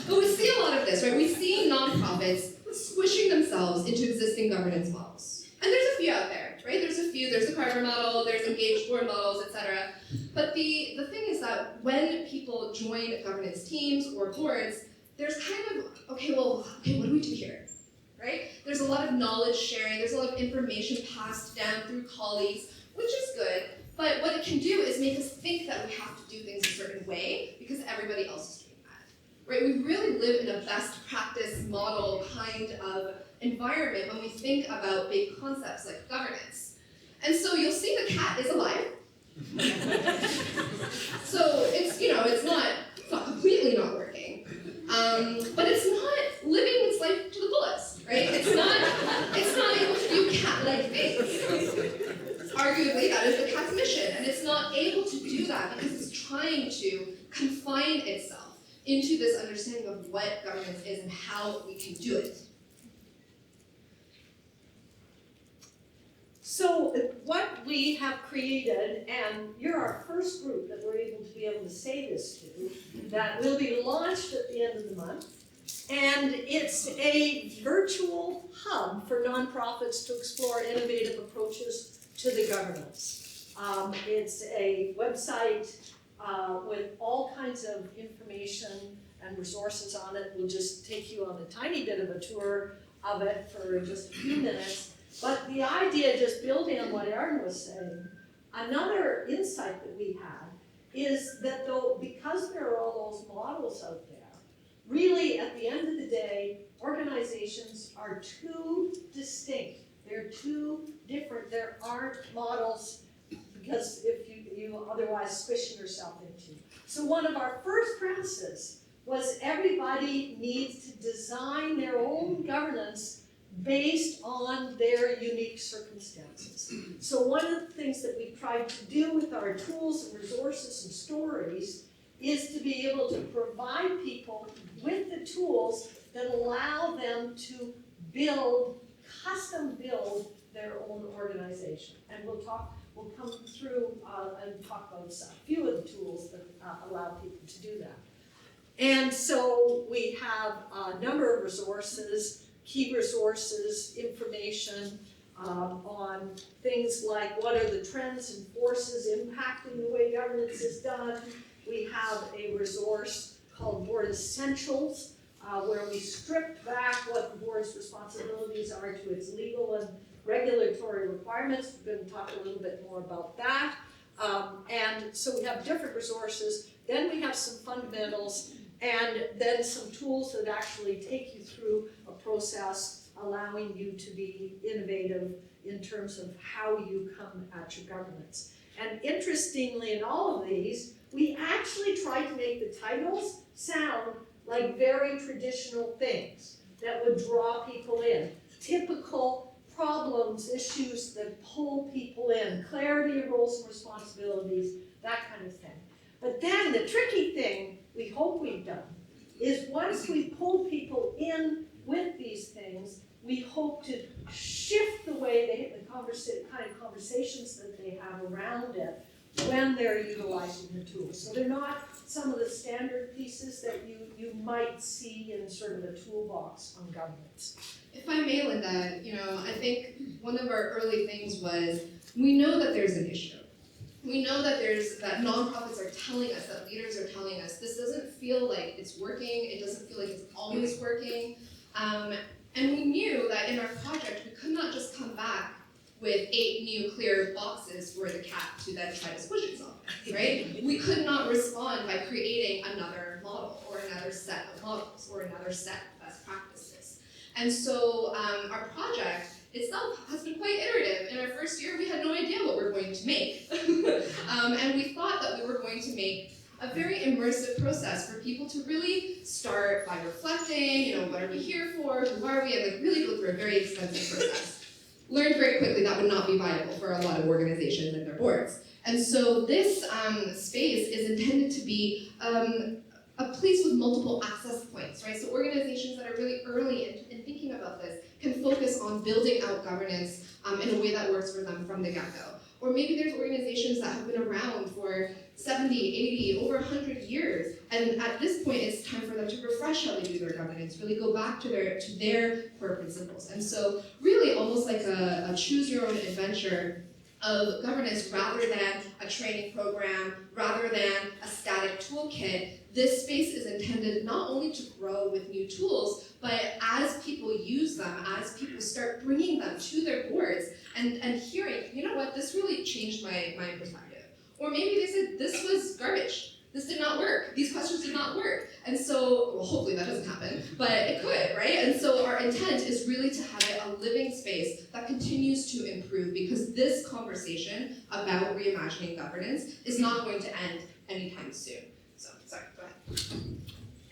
Speaker 3: But we see a lot of this, right? We see nonprofits squishing themselves into existing governance models. And there's a few out there, right? There's the Carver model, there's engaged board models, etc. But the thing is that when people join governance teams or boards, there's kind of, okay, what do we do here? Right? There's a lot of knowledge sharing, there's a lot of information passed down through colleagues, which is good, but what it can do is make us think that we have to do things a certain way because everybody else is doing that. Right? We really live in a best practice model kind of environment when we think about big concepts like governance. And so you'll see the cat is alive. So it's not completely not working. But it's not living its life to the fullest, right? It's not able to do cat-like things. Arguably, that is the cat's mission, and it's not able to do that because it's trying to confine itself into this understanding of what governance is and how we can do it.
Speaker 4: So what we have created, and you're our first group that we're able to be able to say this to, that will be launched at the end of the month. And it's a virtual hub for nonprofits to explore innovative approaches to the governance. It's a website with all kinds of information and resources on it. We'll just take you on a tiny bit of a tour of it for just a few minutes. But the idea, just building on what Erin was saying, another insight that we had is that because there are all those models out there, really at the end of the day, organizations are too distinct. They're too different. There aren't models because if you otherwise squish yourself into. So one of our first premises was everybody needs to design their own governance based on their unique circumstances. So one of the things that we've tried to do with our tools and resources and stories is to be able to provide people with the tools that allow them to custom build their own organization. And we'll come through and talk about a few of the tools that allow people to do that. And so we have a number of resources, key resources, information on things like what are the trends and forces impacting the way governance is done. We have a resource called Board Essentials, where we stripped back what the board's responsibilities are to its legal and regulatory requirements. We're going to talk a little bit more about that. And so we have different resources. Then we have some fundamentals, and then some tools that actually take you through a process allowing you to be innovative in terms of how you come at your governance. And interestingly, in all of these, we actually try to make the titles sound like very traditional things that would draw people in. Typical problems, issues that pull people in, clarity of roles and responsibilities, that kind of thing. But then the tricky thing we hope we've done is once we pull people in with these things, we hope to shift the way the kind of conversations that they have around it when they're utilizing the tools. So they're not some of the standard pieces that you might see in sort of a toolbox on governance.
Speaker 3: If I may, Linda, I think one of our early things was we know that there's an issue. We know that that nonprofits are telling us, that leaders are telling us, this doesn't feel like it's working, it doesn't feel like it's always working. And we knew that in our project, we could not just come back with 8 new clear boxes for the cat to then try to squish itself, right? We could not respond by creating another model or another set of models or another set of best practices. And so our project itself has been quite iterative. In our first year, we had no idea what we were going to make. And we thought that we were going to make a very immersive process for people to really start by reflecting, what are we here for, who are we, and really go through a very extensive process. Learned very quickly that would not be viable for a lot of organizations and their boards. And so this space is intended to be a place with multiple access points, right? So organizations that are really early in thinking about this can focus on building out governance in a way that works for them from the get-go. Or maybe there's organizations that have been around for 70, 80, over 100 years, and at this point it's time for them to refresh how they do their governance, really go back to their core principles. And so really almost like a choose your own adventure of governance rather than a training program, rather than a static toolkit. This space is intended not only to grow with new tools, but as people use them, as people start bringing them to their boards and hearing, this really changed my perspective. Or maybe they said, this was garbage. This did not work. These questions did not work. And so, well, hopefully that doesn't happen, but it could, right? And so our intent is really to have it a living space that continues to improve, because this conversation about reimagining governance is not going to end anytime soon. So, sorry, go ahead.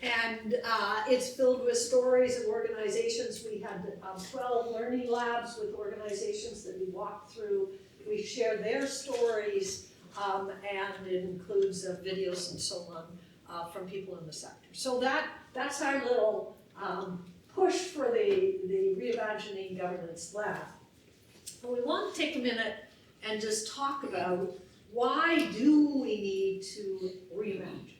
Speaker 4: And it's filled with stories of organizations. We had 12 learning labs with organizations that we walked through. We share their stories, and it includes videos and so on from people in the sector. So that's our little push for the Reimagining Governance Lab. But we want to take a minute and just talk about why do we need to reimagine?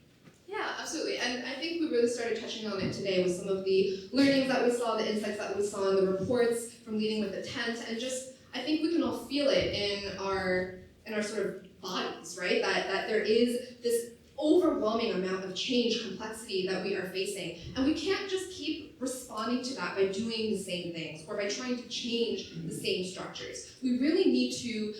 Speaker 3: Yeah, absolutely. And I think we really started touching on it today with some of the learnings that we saw, the insights that we saw in the reports from Leading with Intent, and just, I think we can all feel it in our sort of bodies, right? That there is this overwhelming amount of change, complexity that we are facing. And we can't just keep responding to that by doing the same things or by trying to change the same structures. We really need to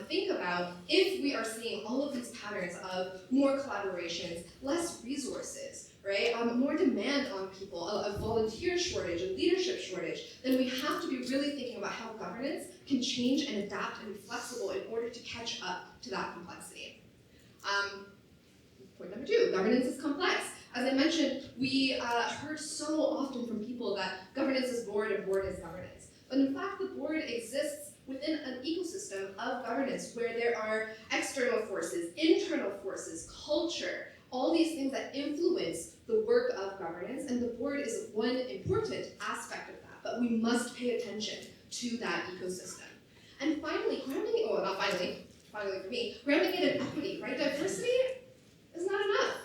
Speaker 3: think about, if we are seeing all of these patterns of more collaborations, less resources, right? More demand on people, a volunteer shortage, a leadership shortage, then we have to be really thinking about how governance can change and adapt and be flexible in order to catch up to that complexity. Point number 2, governance is complex. As I mentioned, we heard so often from people that governance is board and board is governance. but in fact the board exists within an ecosystem of governance where there are external forces, internal forces, culture, all these things that influence the work of governance, and the board is one important aspect of that, but we must pay attention to that ecosystem. And finally, finally for me, grounding it in equity, right? Diversity is not enough,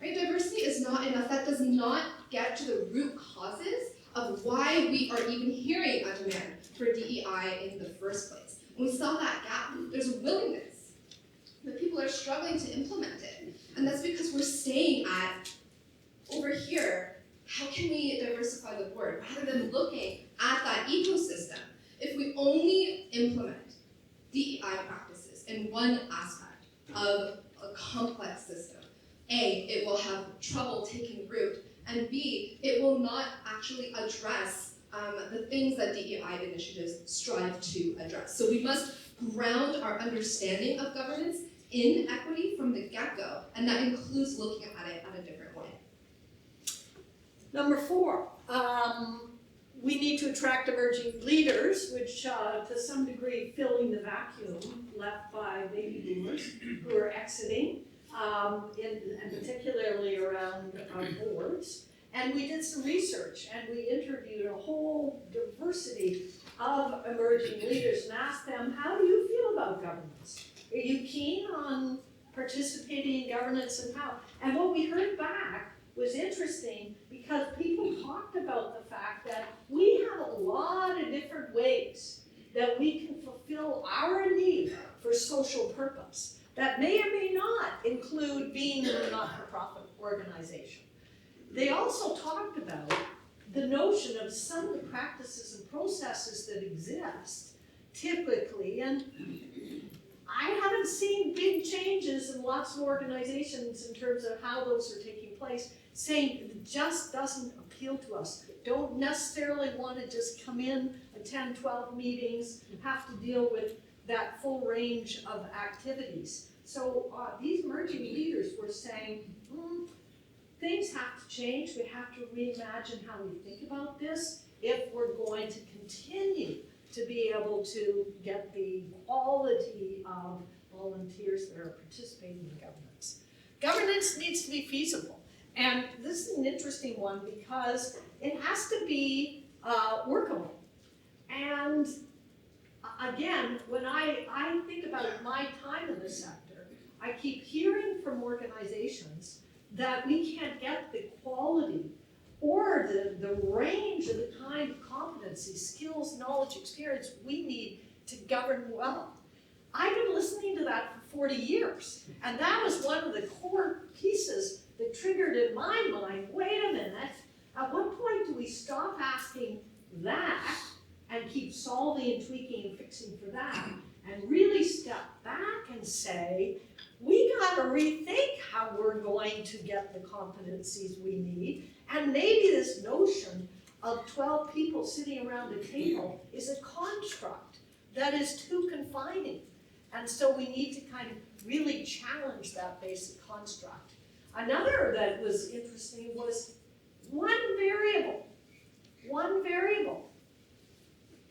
Speaker 3: right? Diversity is not enough. That does not get to the root causes of why we are even hearing a demand for DEI in the first place. When we saw that gap, there's a willingness, but people are struggling to implement it. And that's because we're staying at, over here, how can we diversify the board, rather than looking at that ecosystem. If we only implement DEI practices in one aspect of a complex system, A, it will have trouble taking root, and B, it will not actually address the things that DEI initiatives strive to address. So we must ground our understanding of governance in equity from the get-go, and that includes looking at it at a different way.
Speaker 4: Number 4, we need to attract emerging leaders, which to some degree filling the vacuum left by baby boomers who are exiting, and particularly around our boards. And we did some research and we interviewed a whole diversity of emerging leaders and asked them, how do you feel about governance? Are you keen on participating in governance and how? And what we heard back was interesting because people talked about the fact that we have a lot of different ways that we can fulfill our need for social purpose that may or may not include being in a not-for-profit organization. They also talked about the notion of some of the practices and processes that exist typically, and I haven't seen big changes in lots of organizations in terms of how those are taking place, saying it just doesn't appeal to us. Don't necessarily want to just come in, attend 12 meetings, have to deal with that full range of activities. So these emerging leaders were saying, things have to change. We have to reimagine how we think about this if we're going to continue to be able to get the quality of volunteers that are participating in governance. Governance needs to be feasible. And this is an interesting one because it has to be workable. And again, when I think about my time in this sector, I keep hearing from organizations that we can't get the quality or the range of the kind of competency, skills, knowledge, experience we need to govern well. I've been listening to that for 40 years, and that was one of the core pieces that triggered in my mind, wait a minute, at what point do we stop asking that and keep solving and tweaking and fixing for that, and really step back and say, we gotta rethink how we're going to get the competencies we need, and maybe this notion of 12 people sitting around a table is a construct that is too confining. And so we need to kind of really challenge that basic construct. Another that was interesting was one variable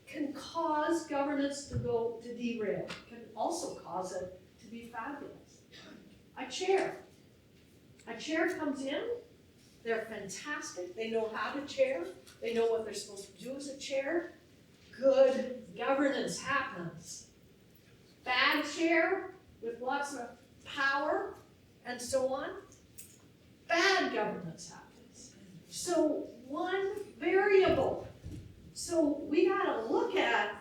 Speaker 4: can cause governance to derail, can also cause it to be fabulous. A chair comes in, they're fantastic, they know how to chair, they know what they're supposed to do as a chair. Good governance happens. Bad chair with lots of power and so on, bad governance happens. So one variable. So we gotta look at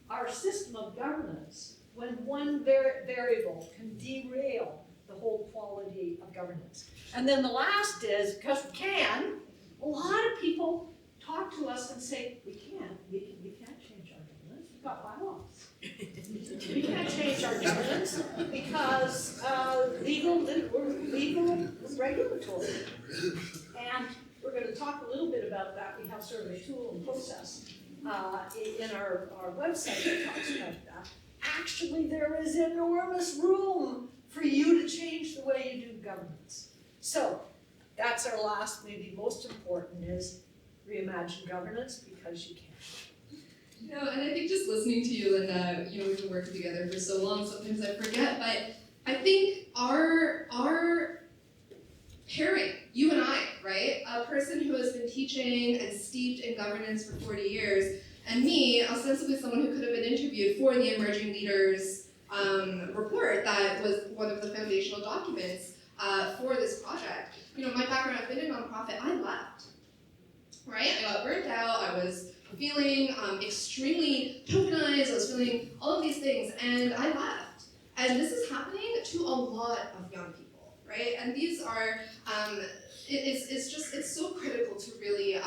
Speaker 4: our system of governance when one variable can derail the whole quality of governance. And then the last is, because we can, a lot of people talk to us and say, we can't change our governance, we've got bylaws. We can't change our governance because we're legal and regulatory. And we're going to talk a little bit about that. We have sort of a tool and process in our website that talks about that. Actually, there is enormous room for you to change the way you do governance. So that's our last, maybe most important, is reimagine governance because you can.
Speaker 3: And I think just listening to you, Linda, we've been working together for so long, sometimes I forget, but I think our pairing, you and I, right? A person who has been teaching and steeped in governance for 40 years, and me, ostensibly someone who could have been interviewed for the Emerging Leaders report that was one of the foundational documents for this project. My background, I've been in nonprofit, I left, right? I got burnt out, I was feeling extremely tokenized, I was feeling all of these things, and I left. And this is happening to a lot of young people, right? And these are, it's so critical to really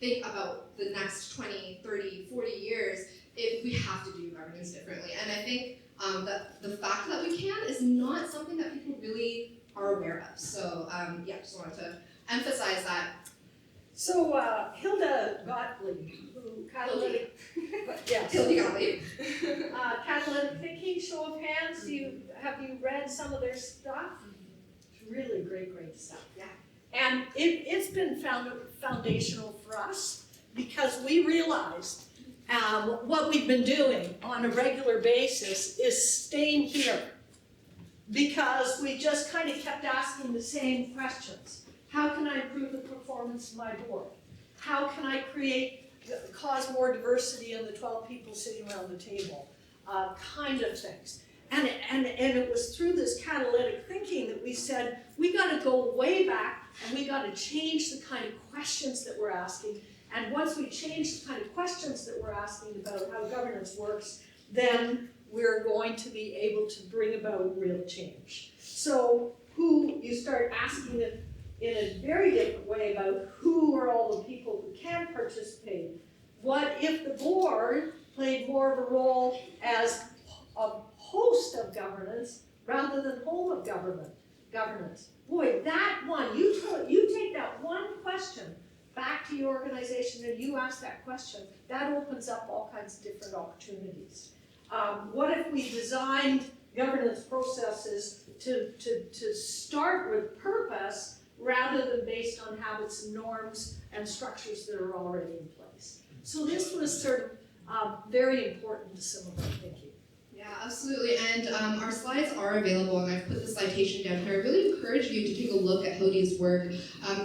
Speaker 3: think about the next 20, 30, 40 years if we have to do governance differently. And I think that the fact that we can is not something that people really are aware of. So just wanted to emphasize that.
Speaker 4: So Hilda Gottlieb, who catalytic, yes,
Speaker 3: Hildy Gottlieb.
Speaker 4: catalytic thinking, show of hands, have you read some of their stuff? It's really great stuff.
Speaker 3: Yeah.
Speaker 4: And it's been foundational for us because we realized what we've been doing on a regular basis is staying here because we just kind of kept asking the same questions. How can I improve the performance of my board? How can I cause more diversity in the 12 people sitting around the table? Kind of things. And it was through this catalytic thinking that we said, we got to go way back and we got to change the kind of questions that we're asking. And once we change the kind of questions that we're asking about how governance works, then we're going to be able to bring about real change. So you start asking it in a very different way about who are all the people who can participate. What if the board played more of a role as a host of governance rather than home of governance? Boy, that one, you take that one question back to your organization and you ask that question, that opens up all kinds of different opportunities. What if we designed governance processes to start with purpose rather than based on habits and norms and structures that are already in place? So this was sort of very important to some of our thinking.
Speaker 3: Yeah, absolutely. And our slides are available, and I've put the citation down here. I really encourage you to take a look at Hodi's work.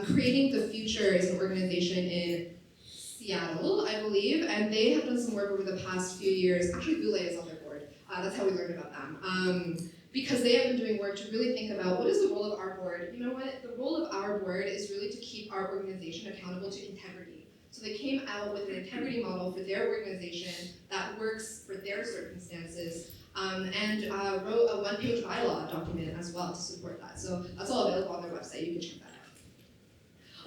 Speaker 3: Creating the Future is an organization in Seattle, I believe, and they have done some work over the past few years. Actually, Boulay is on their board. That's how we learned about them. Because they have been doing work to really think about what is the role of our board. You know what? The role of our board is really to keep our organization accountable to integrity. So they came out with an integrity model for their organization that works for their circumstances, and wrote a one-page bylaw document as well to support that. So that's all available on their website. You can check that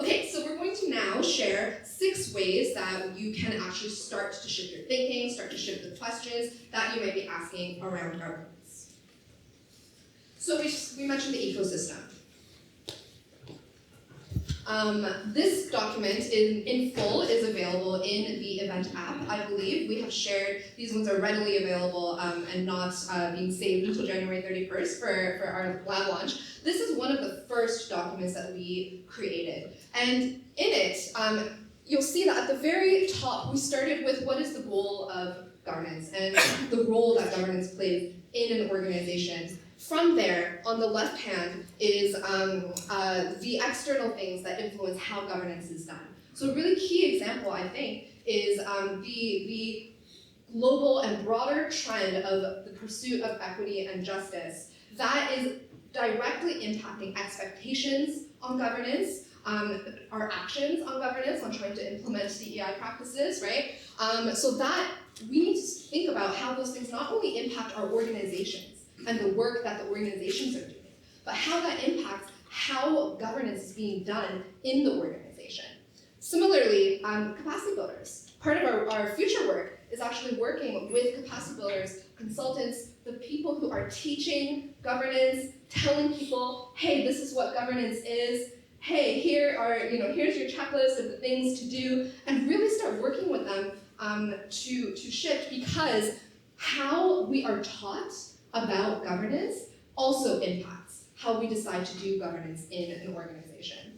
Speaker 3: out. Okay, so we're going to now share 6 ways that you can actually start to shift your thinking, start to shift the questions that you might be asking around governance. So we mentioned the ecosystem. This document in full is available in the event app, I believe. We have shared, these ones are readily available and not being saved until January 31st for our lab launch. This is one of the first documents that we created. And in it, you'll see that at the very top, we started with what is the goal of governance and the role that governance plays in an organization. From there, on the left hand, is the external things that influence how governance is done. So a really key example, I think, is the global and broader trend of the pursuit of equity and justice that is directly impacting expectations on governance, our actions on governance, on trying to implement DEI practices, right? So that we need to think about how those things not only impact our organizations, and the work that the organizations are doing, but how that impacts how governance is being done in the organization. Similarly, capacity builders. Part of our future work is actually working with capacity builders, consultants, the people who are teaching governance, telling people, hey, this is what governance is. Hey, here's your checklist of the things to do, and really start working with them to shift, because how we are taught about governance also impacts how we decide to do governance in an organization.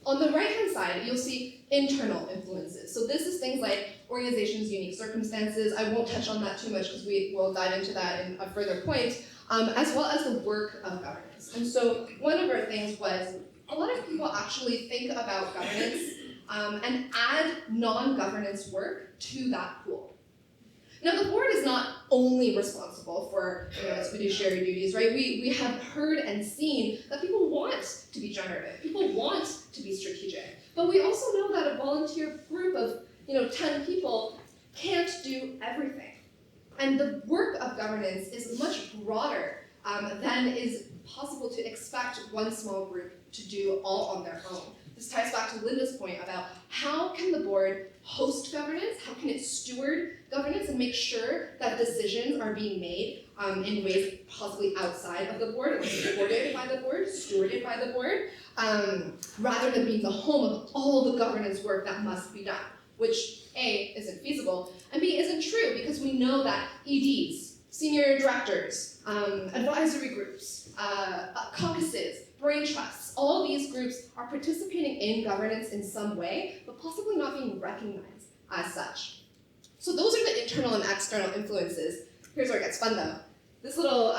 Speaker 3: On the right-hand side, you'll see internal influences. So this is things like organizations' unique circumstances. I won't touch on that too much because we will dive into that in a further point, as well as the work of governance. And so one of our things was a lot of people actually think about governance and add non-governance work to that pool. Now, the board is not only responsible for its fiduciary duties, right? We have heard and seen that people want to be generative, people want to be strategic, but we also know that a volunteer group of 10 people can't do everything. And the work of governance is much broader than is possible to expect one small group to do all on their own. This ties back to Linda's point about how can the board host governance, how can it steward governance and make sure that decisions are being made in ways possibly outside of the board or supported by the board, stewarded by the board, rather than being the home of all the governance work that must be done, which A, isn't feasible, and B, isn't true because we know that EDs, senior directors, advisory groups, caucuses, brain trusts, all these groups are participating in governance in some way, but possibly not being recognized as such. So those are the internal and external influences. Here's where it gets fun though. This little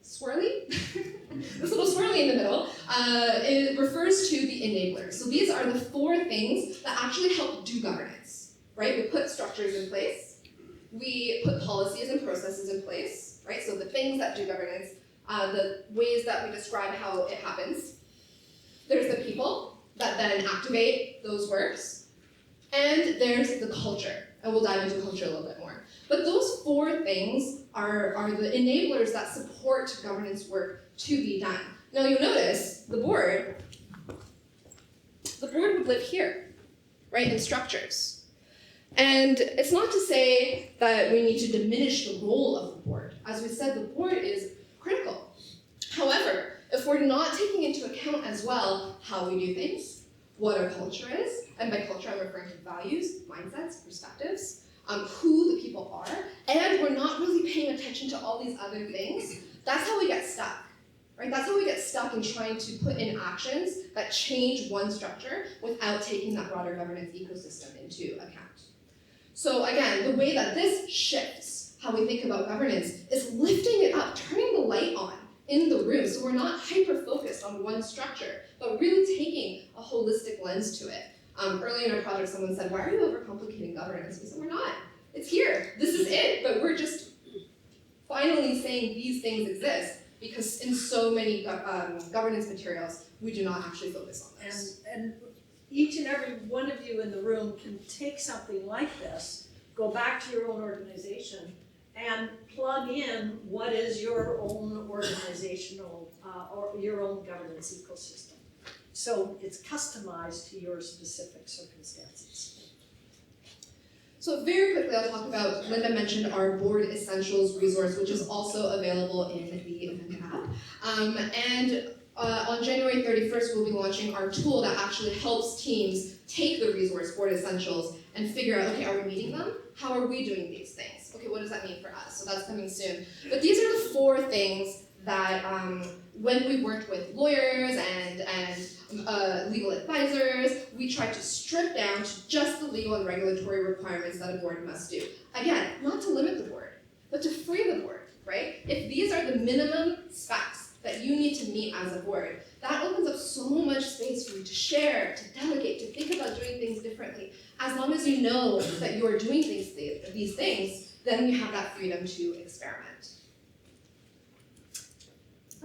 Speaker 3: swirly, this little swirly in the middle, it refers to the enablers. So these are the 4 things that actually help do governance, right? We put structures in place, we put policies and processes in place, right? So the things that do governance, the ways that we describe how it happens. There's the people that then activate those works. And there's the culture. And we'll dive into culture a little bit more. But those 4 things are the enablers that support governance work to be done. Now you'll notice the board would live here, right, in structures. And it's not to say that we need to diminish the role of the board. As we said, the board is critical. However, if we're not taking into account as well how we do things, what our culture is, and by culture I'm referring to values, mindsets, perspectives, who the people are, and we're not really paying attention to all these other things, that's how we get stuck, right? That's how we get stuck in trying to put in actions that change one structure without taking that broader governance ecosystem into account. So again, the way that this shifts how we think about governance is lifting it up, turning the light on in the room so we're not hyper-focused on one structure, but really taking a holistic lens to it. Early in our project, someone said, why are you overcomplicating governance? We said, we're not. It's here. This is it. But we're just finally saying these things exist because in so many governance materials, we do not actually focus on this.
Speaker 4: And each and every one of you in the room can take something like this, go back to your own organization, and plug in what is your own organizational or your own governance ecosystem. So it's customized to your specific circumstances.
Speaker 3: So very quickly, I'll talk about, Linda mentioned our Board Essentials resource, which is also available in the event app. On January 31st, we'll be launching our tool that actually helps teams take the resource, Board Essentials, and figure out, okay, are we meeting them? How are we doing these things? Okay, what does that mean for us? So that's coming soon. But these are the 4 things that when we worked with lawyers and legal advisors, we tried to strip down to just the legal and regulatory requirements that a board must do. Again, not to limit the board, but to free the board, right? If these are the minimum specs that you need to meet as a board, that opens up so much space for you to share, to delegate, to think about doing things differently. As long as you know that you are doing these things, then you have that freedom to experiment.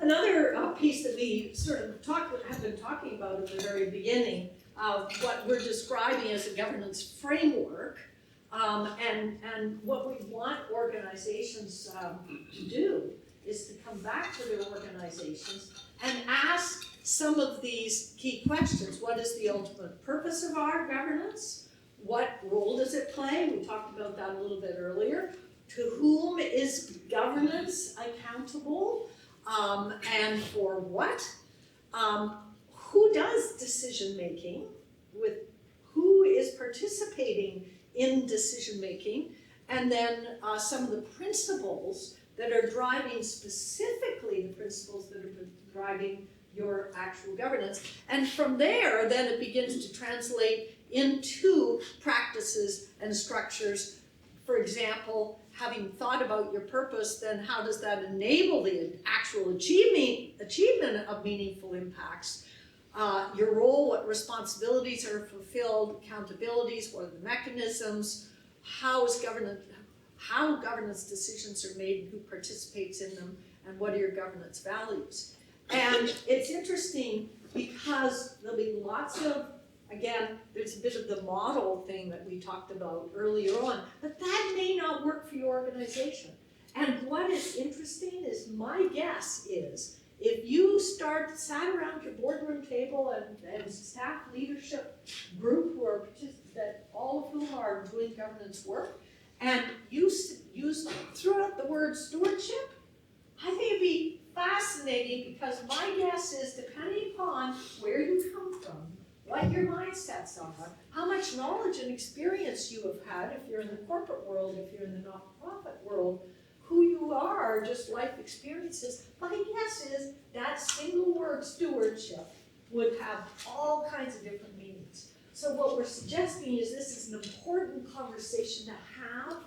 Speaker 4: Another piece that we sort of have been talking about at the very beginning of what we're describing as a governance framework, and what we want organizations to do is to come back to their organizations and ask some of these key questions. What is the ultimate purpose of our governance? What role does it play? We talked about that a little bit earlier. To whom is governance accountable? And for what? Who does decision making? With who is participating in decision making? And then some of the principles that are driving, specifically the principles that are driving your actual governance. And from there, then it begins to translate into practices and structures. For example, having thought about your purpose, then how does that enable the actual achievement of meaningful impacts? Your role, what responsibilities are fulfilled, accountabilities, what are the mechanisms, how governance decisions are made, and who participates in them, and what are your governance values. And it's interesting because there'll be lots of, again, there's a bit of the model thing that we talked about earlier on, but that may not work for your organization. And what is interesting is, my guess is, if you sat around your boardroom table and staff leadership group all of whom are doing governance work, and you threw out the word stewardship, I think it'd be fascinating, because my guess is, depending upon where you come from, what your mindsets are, how much knowledge and experience you have had, if you're in the corporate world, if you're in the not-for-profit world, who you are, just life experiences, my guess is that single word stewardship would have all kinds of different meanings. So what we're suggesting is, this is an important conversation to have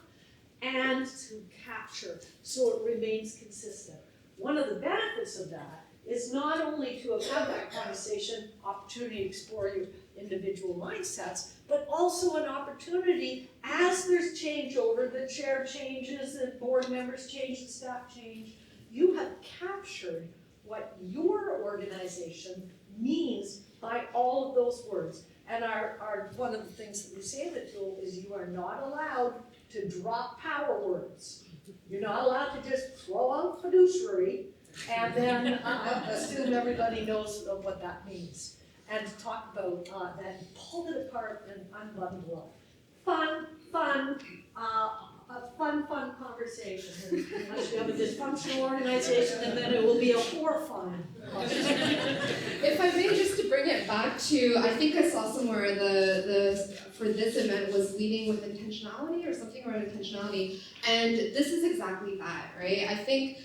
Speaker 4: and to capture, so it remains consistent. One of the benefits of that is not only to have had that conversation, opportunity to explore your individual mindsets, but also an opportunity, as there's changeover, the chair changes, the board members change, the staff change, you have captured what your organization means by all of those words. And one of the things that we say in the tool is, you are not allowed to drop power words. You're not allowed to just throw out fiduciary and then assume everybody knows what that means. And to talk about that, pull it apart and unbundle it. Fun conversation. Unless you have a dysfunctional organization, and then it will be a horrifying conversation.
Speaker 3: If I may, just to bring it back to, I think I saw somewhere the for this event was leading with intentionality or something around intentionality, and this is exactly that, right? I think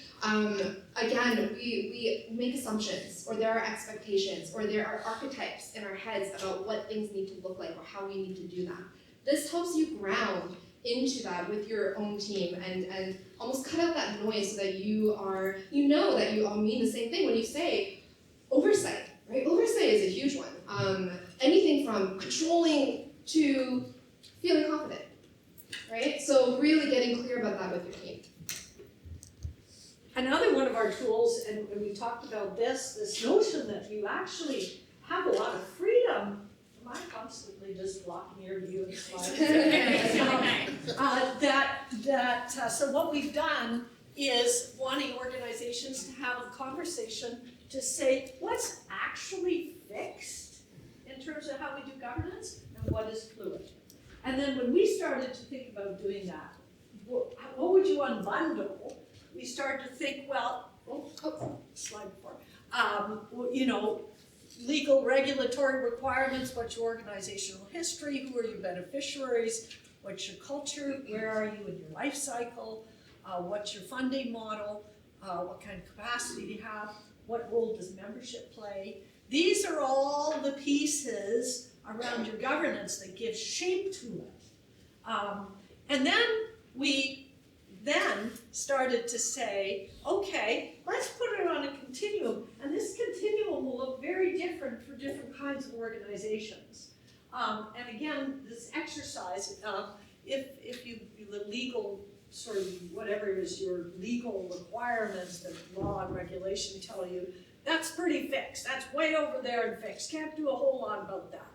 Speaker 3: again, we make assumptions, or there are expectations, or there are archetypes in our heads about what things need to look like or how we need to do that. This helps you ground into that with your own team and almost cut out that noise, so that you know that you all mean the same thing. When you say oversight, right? Oversight is a huge one. Anything from controlling to feeling confident, right? So really getting clear about that with your team.
Speaker 4: Another one of our tools, and we talked about this notion that you actually have a lot of freedom. Am I constantly just blocking your view of the slides? So what we've done is wanting organizations to have a conversation to say, what's actually fixed in terms of how we do governance and what is fluid. And then when we started to think about doing that, what would you unbundle? We started to think, well, slide 4. Legal regulatory requirements, what's your organizational history, who are your beneficiaries, what's your culture, where are you in your life cycle, what's your funding model, what kind of capacity do you have, what role does membership play. These are all the pieces around your governance that give shape to it. And then we started to say, okay, let's put it on a continuum, and this continuum will look very different for different kinds of organizations. And again, this exercise, if the legal sort of whatever is your legal requirements that law and regulation tell you, that's pretty fixed. That's way over there and fixed. Can't do a whole lot about that.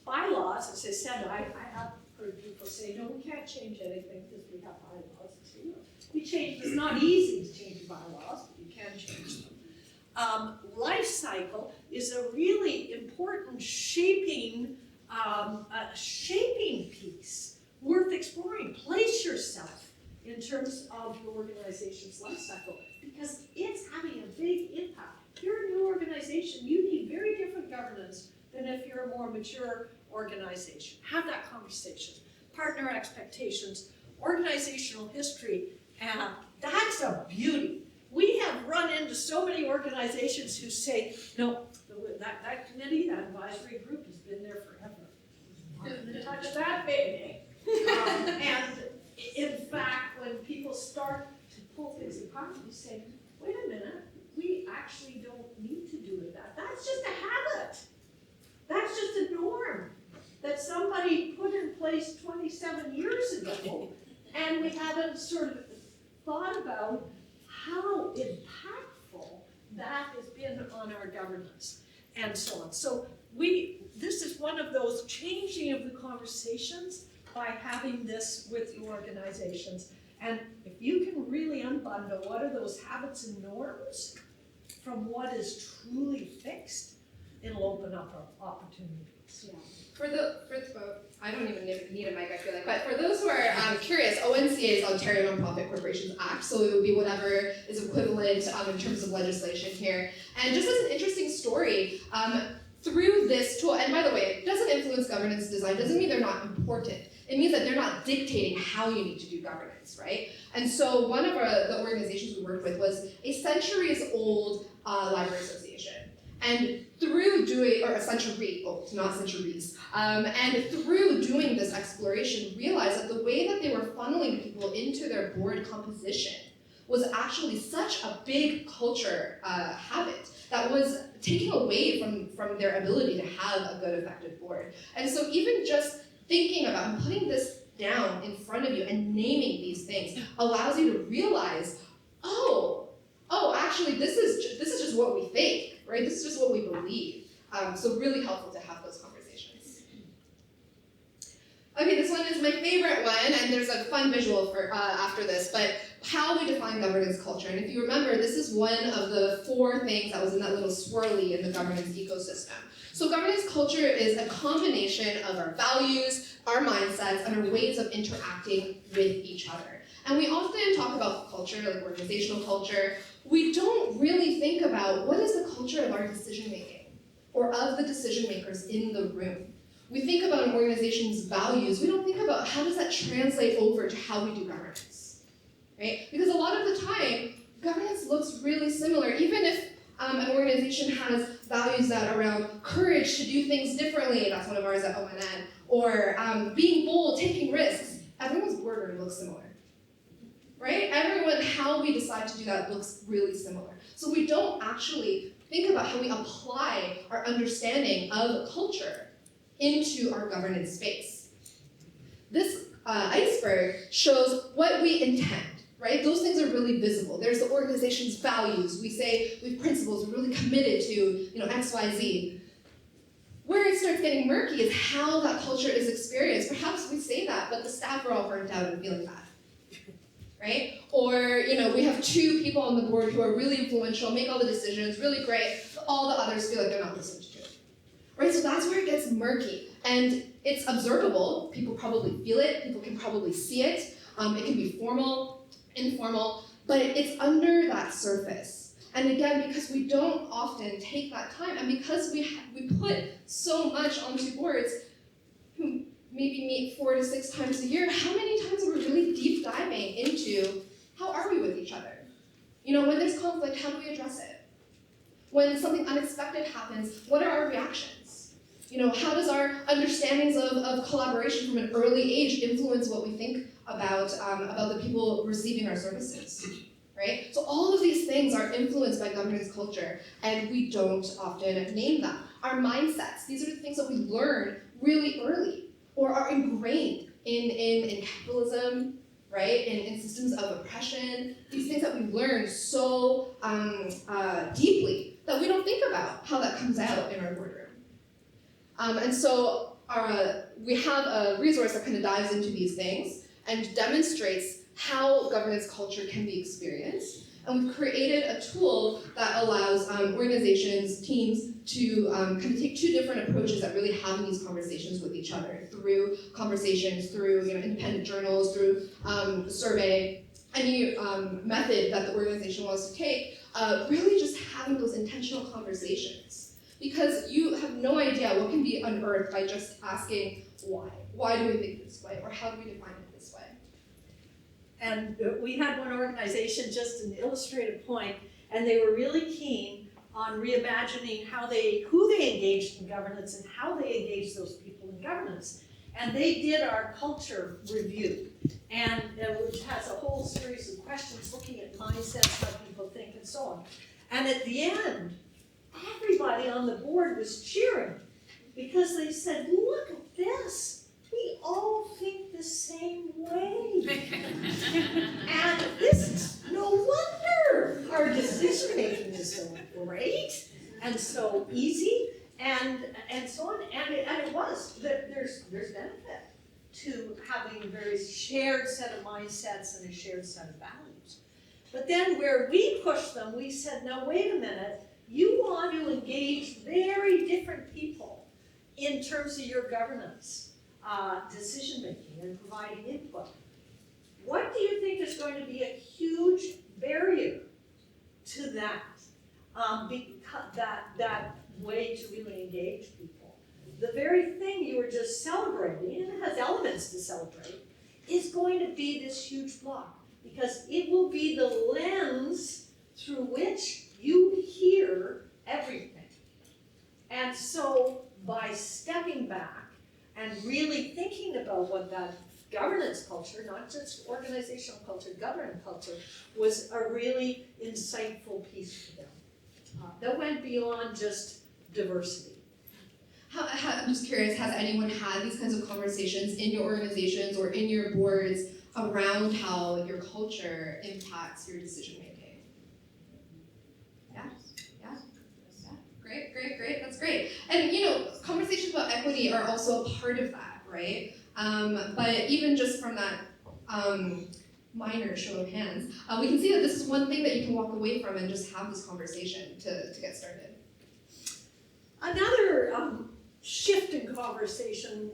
Speaker 4: Bylaws, as I said, I have heard people say, no, we can't change anything because we have bylaws. It's not easy to change bylaws, but you can change them. Life cycle is a really important shaping piece worth exploring. Place yourself in terms of your organization's life cycle, because it's having a big impact. If you're a new organization, you need very different governance than if you're a more mature organization. Have that conversation. Partner expectations, organizational history, and that's a beauty. We have run into to so many organizations who say, no, that committee, that advisory group has been there forever. Not gonna touch that baby. And in fact, when people start to pull things apart, you say, wait a minute, we actually don't need to do it that. That's just a habit. That's just a norm that somebody put in place 27 years ago. And we haven't sort of thought about how impactful that has been on our governance and so on. So this is one of those changing of the conversations by having this with the organizations. And if you can really unbundle what are those habits and norms from what is truly fixed, it'll open up opportunities. Yeah.
Speaker 3: I don't even need a mic, I feel like, but for those who are curious, ONCA is Ontario Nonprofit Corporations Act, so it would be whatever is equivalent in terms of legislation here. And just as an interesting story, through this tool, and by the way, it doesn't influence governance design, doesn't mean they're not important. It means that they're not dictating how you need to do governance, right? And so one of the organizations we worked with was a centuries-old library association. And through doing, or a century old, not centuries, and through doing this exploration, realized that the way that they were funneling people into their board composition was actually such a big culture habit that was taking away from their ability to have a good, effective board. And so even just thinking about and putting this down in front of you and naming these things allows you to realize, actually this is just what we think, right? This is just what we believe. So really helpful to have those conversations. Okay, this one is my favorite one, and there's a fun visual for after this, but how we define governance culture. And if you remember, this is one of the 4 things that was in that little swirly in the governance ecosystem. So governance culture is a combination of our values, our mindsets, and our ways of interacting with each other. And we often talk about culture, like organizational culture. We don't really think about what is the culture of our decision making or of the decision makers in the room. We think about an organization's values. We don't think about how does that translate over to how we do governance, right? Because a lot of the time, governance looks really similar, even if an organization has values that are around courage to do things differently, that's one of ours at ONN, or being bold, taking risks. Everyone's boardroom looks similar, right? How we decide to do that looks really similar. So we don't actually think about how we apply our understanding of culture into our governance space. This iceberg shows what we intend. Right? Those things are really visible. There's the organization's values. We say we have principles. We're really committed to, X, Y, Z. Where it starts getting murky is how that culture is experienced. Perhaps we say that, but the staff are all burnt out and feeling bad. Right? Or, we have 2 people on the board who are really influential, make all the decisions, really great, but all the others feel like they're not listened to. Right? So that's where it gets murky. And it's observable. People probably feel it. People can probably see it. It can be formal, informal, but it's under that surface. And again, because we don't often take that time, and because we put so much onto boards who maybe meet 4 to 6 times a year, how many times are we really deep diving into how are we with each other? When there's conflict, how do we address it? When something unexpected happens, what are our reactions? How does our understandings of collaboration from an early age influence what we think about the people receiving our services, right? So all of these things are influenced by governance culture, and we don't often name them. Our mindsets, these are the things that we learn really early, or are ingrained in capitalism, right? In systems of oppression, these things that we learn so deeply that we don't think about how that comes out in our boardroom. And so we have a resource that kind of dives into these things and demonstrates how governance culture can be experienced. And we've created a tool that allows organizations, teams to kind of take 2 different approaches at really having these conversations with each other through conversations, through independent journals, through survey, any method that the organization wants to take, really just having those intentional conversations. Because you have no idea what can be unearthed by just asking why. Why do we think this way? Or how do we define it this way?
Speaker 4: And we had one organization, just an illustrative point, And they were really keen on reimagining who they engaged in governance and how they engaged those people in governance. And they did our culture review, and which has a whole series of questions looking at mindsets, how people think, and so on. And at the end, everybody on the board was cheering because they said, look at this, we all think the same way. And this is no wonder our decision making is so great and so easy and so on. And it was that there's benefit to having a very shared set of mindsets and a shared set of values. But then where we pushed them, we said, now wait a minute, you want to engage very different people in terms of your governance, decision making and providing input. What do you think is going to be a huge barrier to that? That way to really engage people. The very thing you were just celebrating, and it has elements to celebrate, is going to be this huge block, because it will be the lens through which you hear everything. And so by stepping back and really thinking about what that governance culture, not just organizational culture, governance culture, was a really insightful piece for them. That went beyond just diversity.
Speaker 3: I'm just curious, has anyone had these kinds of conversations in your organizations or in your boards around how your culture impacts your decision making? Yeah? Great, that's great. And conversations about equity are also a part of that, right? But even just from that minor show of hands, we can see that this is one thing that you can walk away from and just have this conversation to get started.
Speaker 4: Another shift in conversation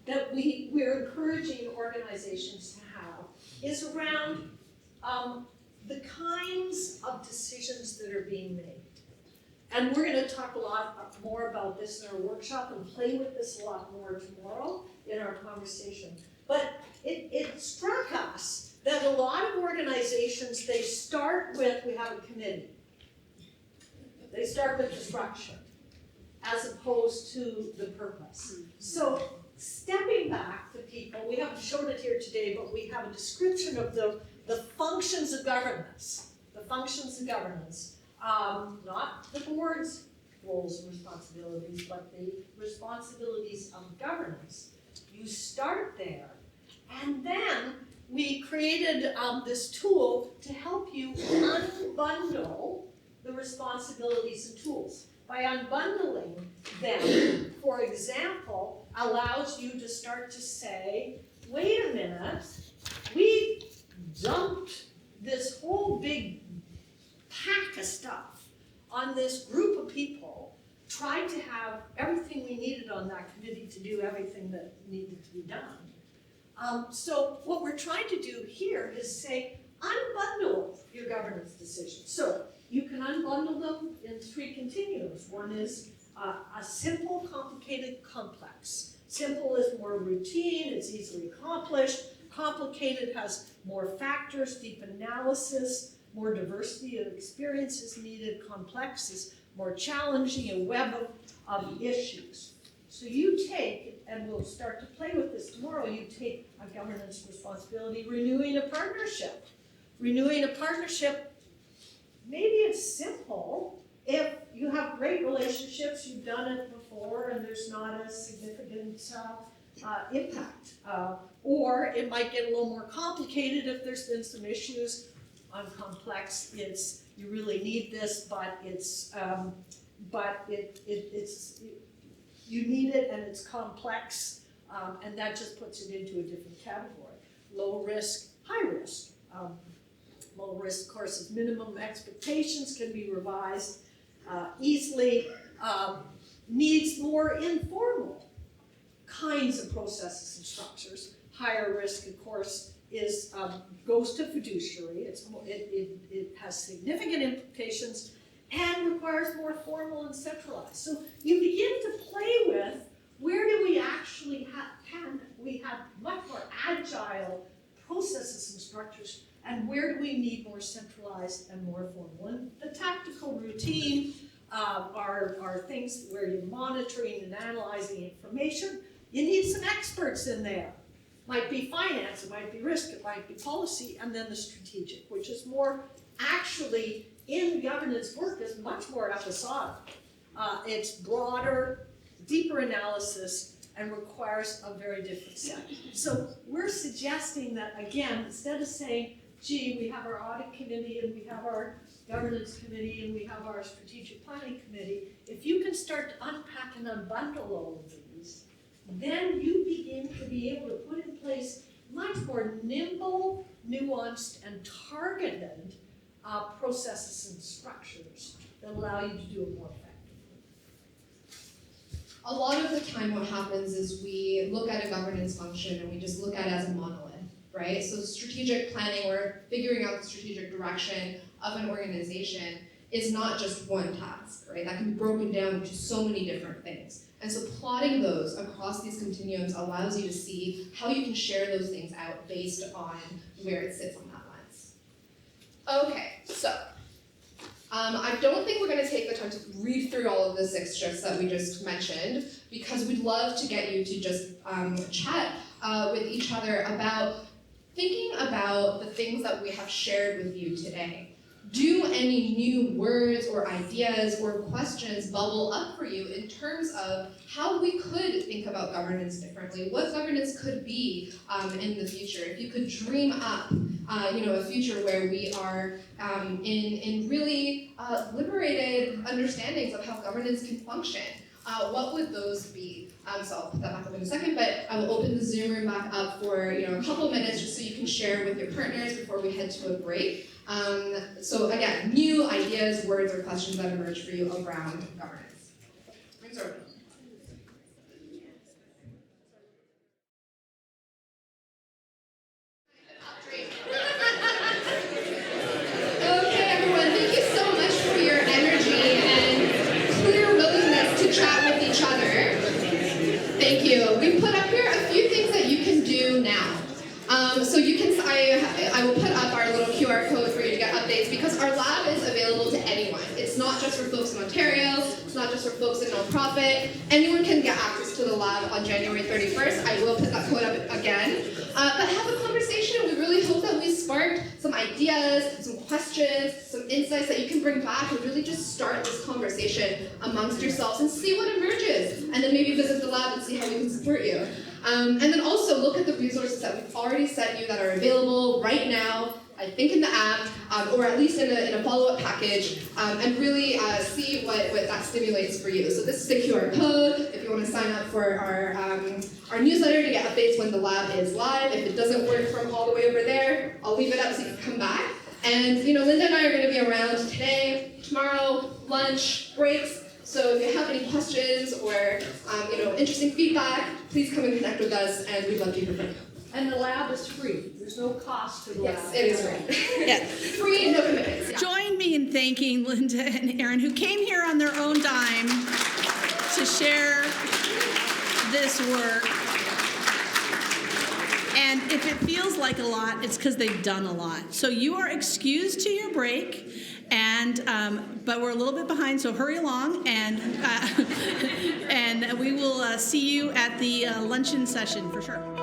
Speaker 4: that we're encouraging organizations to have is around the kinds of decisions that are being made. And we're going to talk a lot more about this in our workshop and play with this a lot more tomorrow in our conversation. But it struck us that a lot of organizations, they start with, we have a committee. They start with the structure as opposed to the purpose. So stepping back to people, we haven't shown it here today, but we have a description of the functions of governance. The functions of governance. Not the board's roles and responsibilities, but the responsibilities of governance. You start there, and then we created this tool to help you unbundle the responsibilities and tools. By unbundling them, for example, allows you to start to say, wait a minute, we dumped this whole big pack of stuff on this group of people, tried to have everything we needed on that committee to do everything that needed to be done. So what we're trying to do here is say, unbundle your governance decisions. So you can unbundle them in 3 continuums. One is a simple, complicated, complex. Simple is more routine, it's easily accomplished. Complicated has more factors, deep analysis, more diversity of experiences needed. Complex is more challenging, a web of issues. So you take, and we'll start to play with this tomorrow, you take a governance responsibility, renewing a partnership. Renewing a partnership, maybe it's simple. If you have great relationships, you've done it before, and there's not a significant impact. Or it might get a little more complicated if there's been some issues. On complex, it's you really need this, but it's you need it and it's complex, and that just puts it into a different category. Low risk, high risk. Low risk, of course, is minimum expectations can be revised easily. Needs more informal kinds of processes and structures. Higher risk, of course, is goes to fiduciary. It has significant implications and requires more formal and centralized. So you begin to play with where do we actually have much more agile processes and structures and where do we need more centralized and more formal. And the tactical routine are things where you're monitoring and analyzing information. You need some experts in there. Might be finance, it might be risk, it might be policy, and then the strategic, which is more actually in governance work is much more episodic. It's broader, deeper analysis, and requires a very different set. So we're suggesting that, again, instead of saying, gee, we have our audit committee and we have our governance committee and we have our strategic planning committee, if you can start to unpack and unbundle all of these, then you begin to be able to put in place much more nimble, nuanced, and targeted processes and structures that allow you to do it more effectively.
Speaker 3: A lot of the time what happens is we look at a governance function and we just look at it as a monolith, right? So strategic planning or figuring out the strategic direction of an organization is not just one task, right? That can be broken down into so many different things. And so plotting those across these continuums allows you to see how you can share those things out based on where it sits on that lens. Okay, so I don't think we're going to take the time to read through all of the 6 shifts that we just mentioned, because we'd love to get you to just chat with each other about thinking about the things that we have shared with you today. Do any new words or ideas or questions bubble up for you in terms of how we could think about governance differently, what governance could be in the future? If you could dream up a future where we are in really liberated understandings of how governance can function, what would those be? So I'll put that back up in a second, but I will open the Zoom room back up for a couple minutes just so you can share with your partners before we head to a break. So again, new ideas, words, or questions that emerge for you around governance. Thanks, everyone. Okay, everyone, thank you so much for your energy and clear willingness to chat with each other. Thank you. We put up here a few things that you can do now. So you can, I will put up our little QR code for you to get updates, because our lab is available to anyone. It's not just for folks in Ontario, it's not just for folks in nonprofit. Anyone can get access to the lab on January 31st. I will put that code up again. But have a conversation. We really hope that we sparked some ideas, some questions, some insights that you can bring back and really just start this conversation amongst yourselves and see what emerges. And then maybe visit the lab and see how we can support you. And then also look at the resources that we've already sent you that are available right now, I think in the app, or at least in a follow-up package, and really see what that stimulates for you. So this is the QR code if you want to sign up for our newsletter to get updates when the lab is live. If it doesn't work from all the way over there, I'll leave it up so you can come back. And Linda and I are going to be around today, tomorrow, lunch, breaks. So if you have any questions or interesting feedback, please come and connect with us, and we'd love to hear from you.
Speaker 4: And the lab is free. There's no cost to the lab.
Speaker 3: Yes, it is free.
Speaker 2: Yeah.
Speaker 3: Free and no commitments. Yeah.
Speaker 2: Join me in thanking Linda and Erin, who came here on their own dime to share this work. And if it feels like a lot, it's because they've done a lot. So you are excused to your break, and but we're a little bit behind, so hurry along, and we will see you at the luncheon session for sure.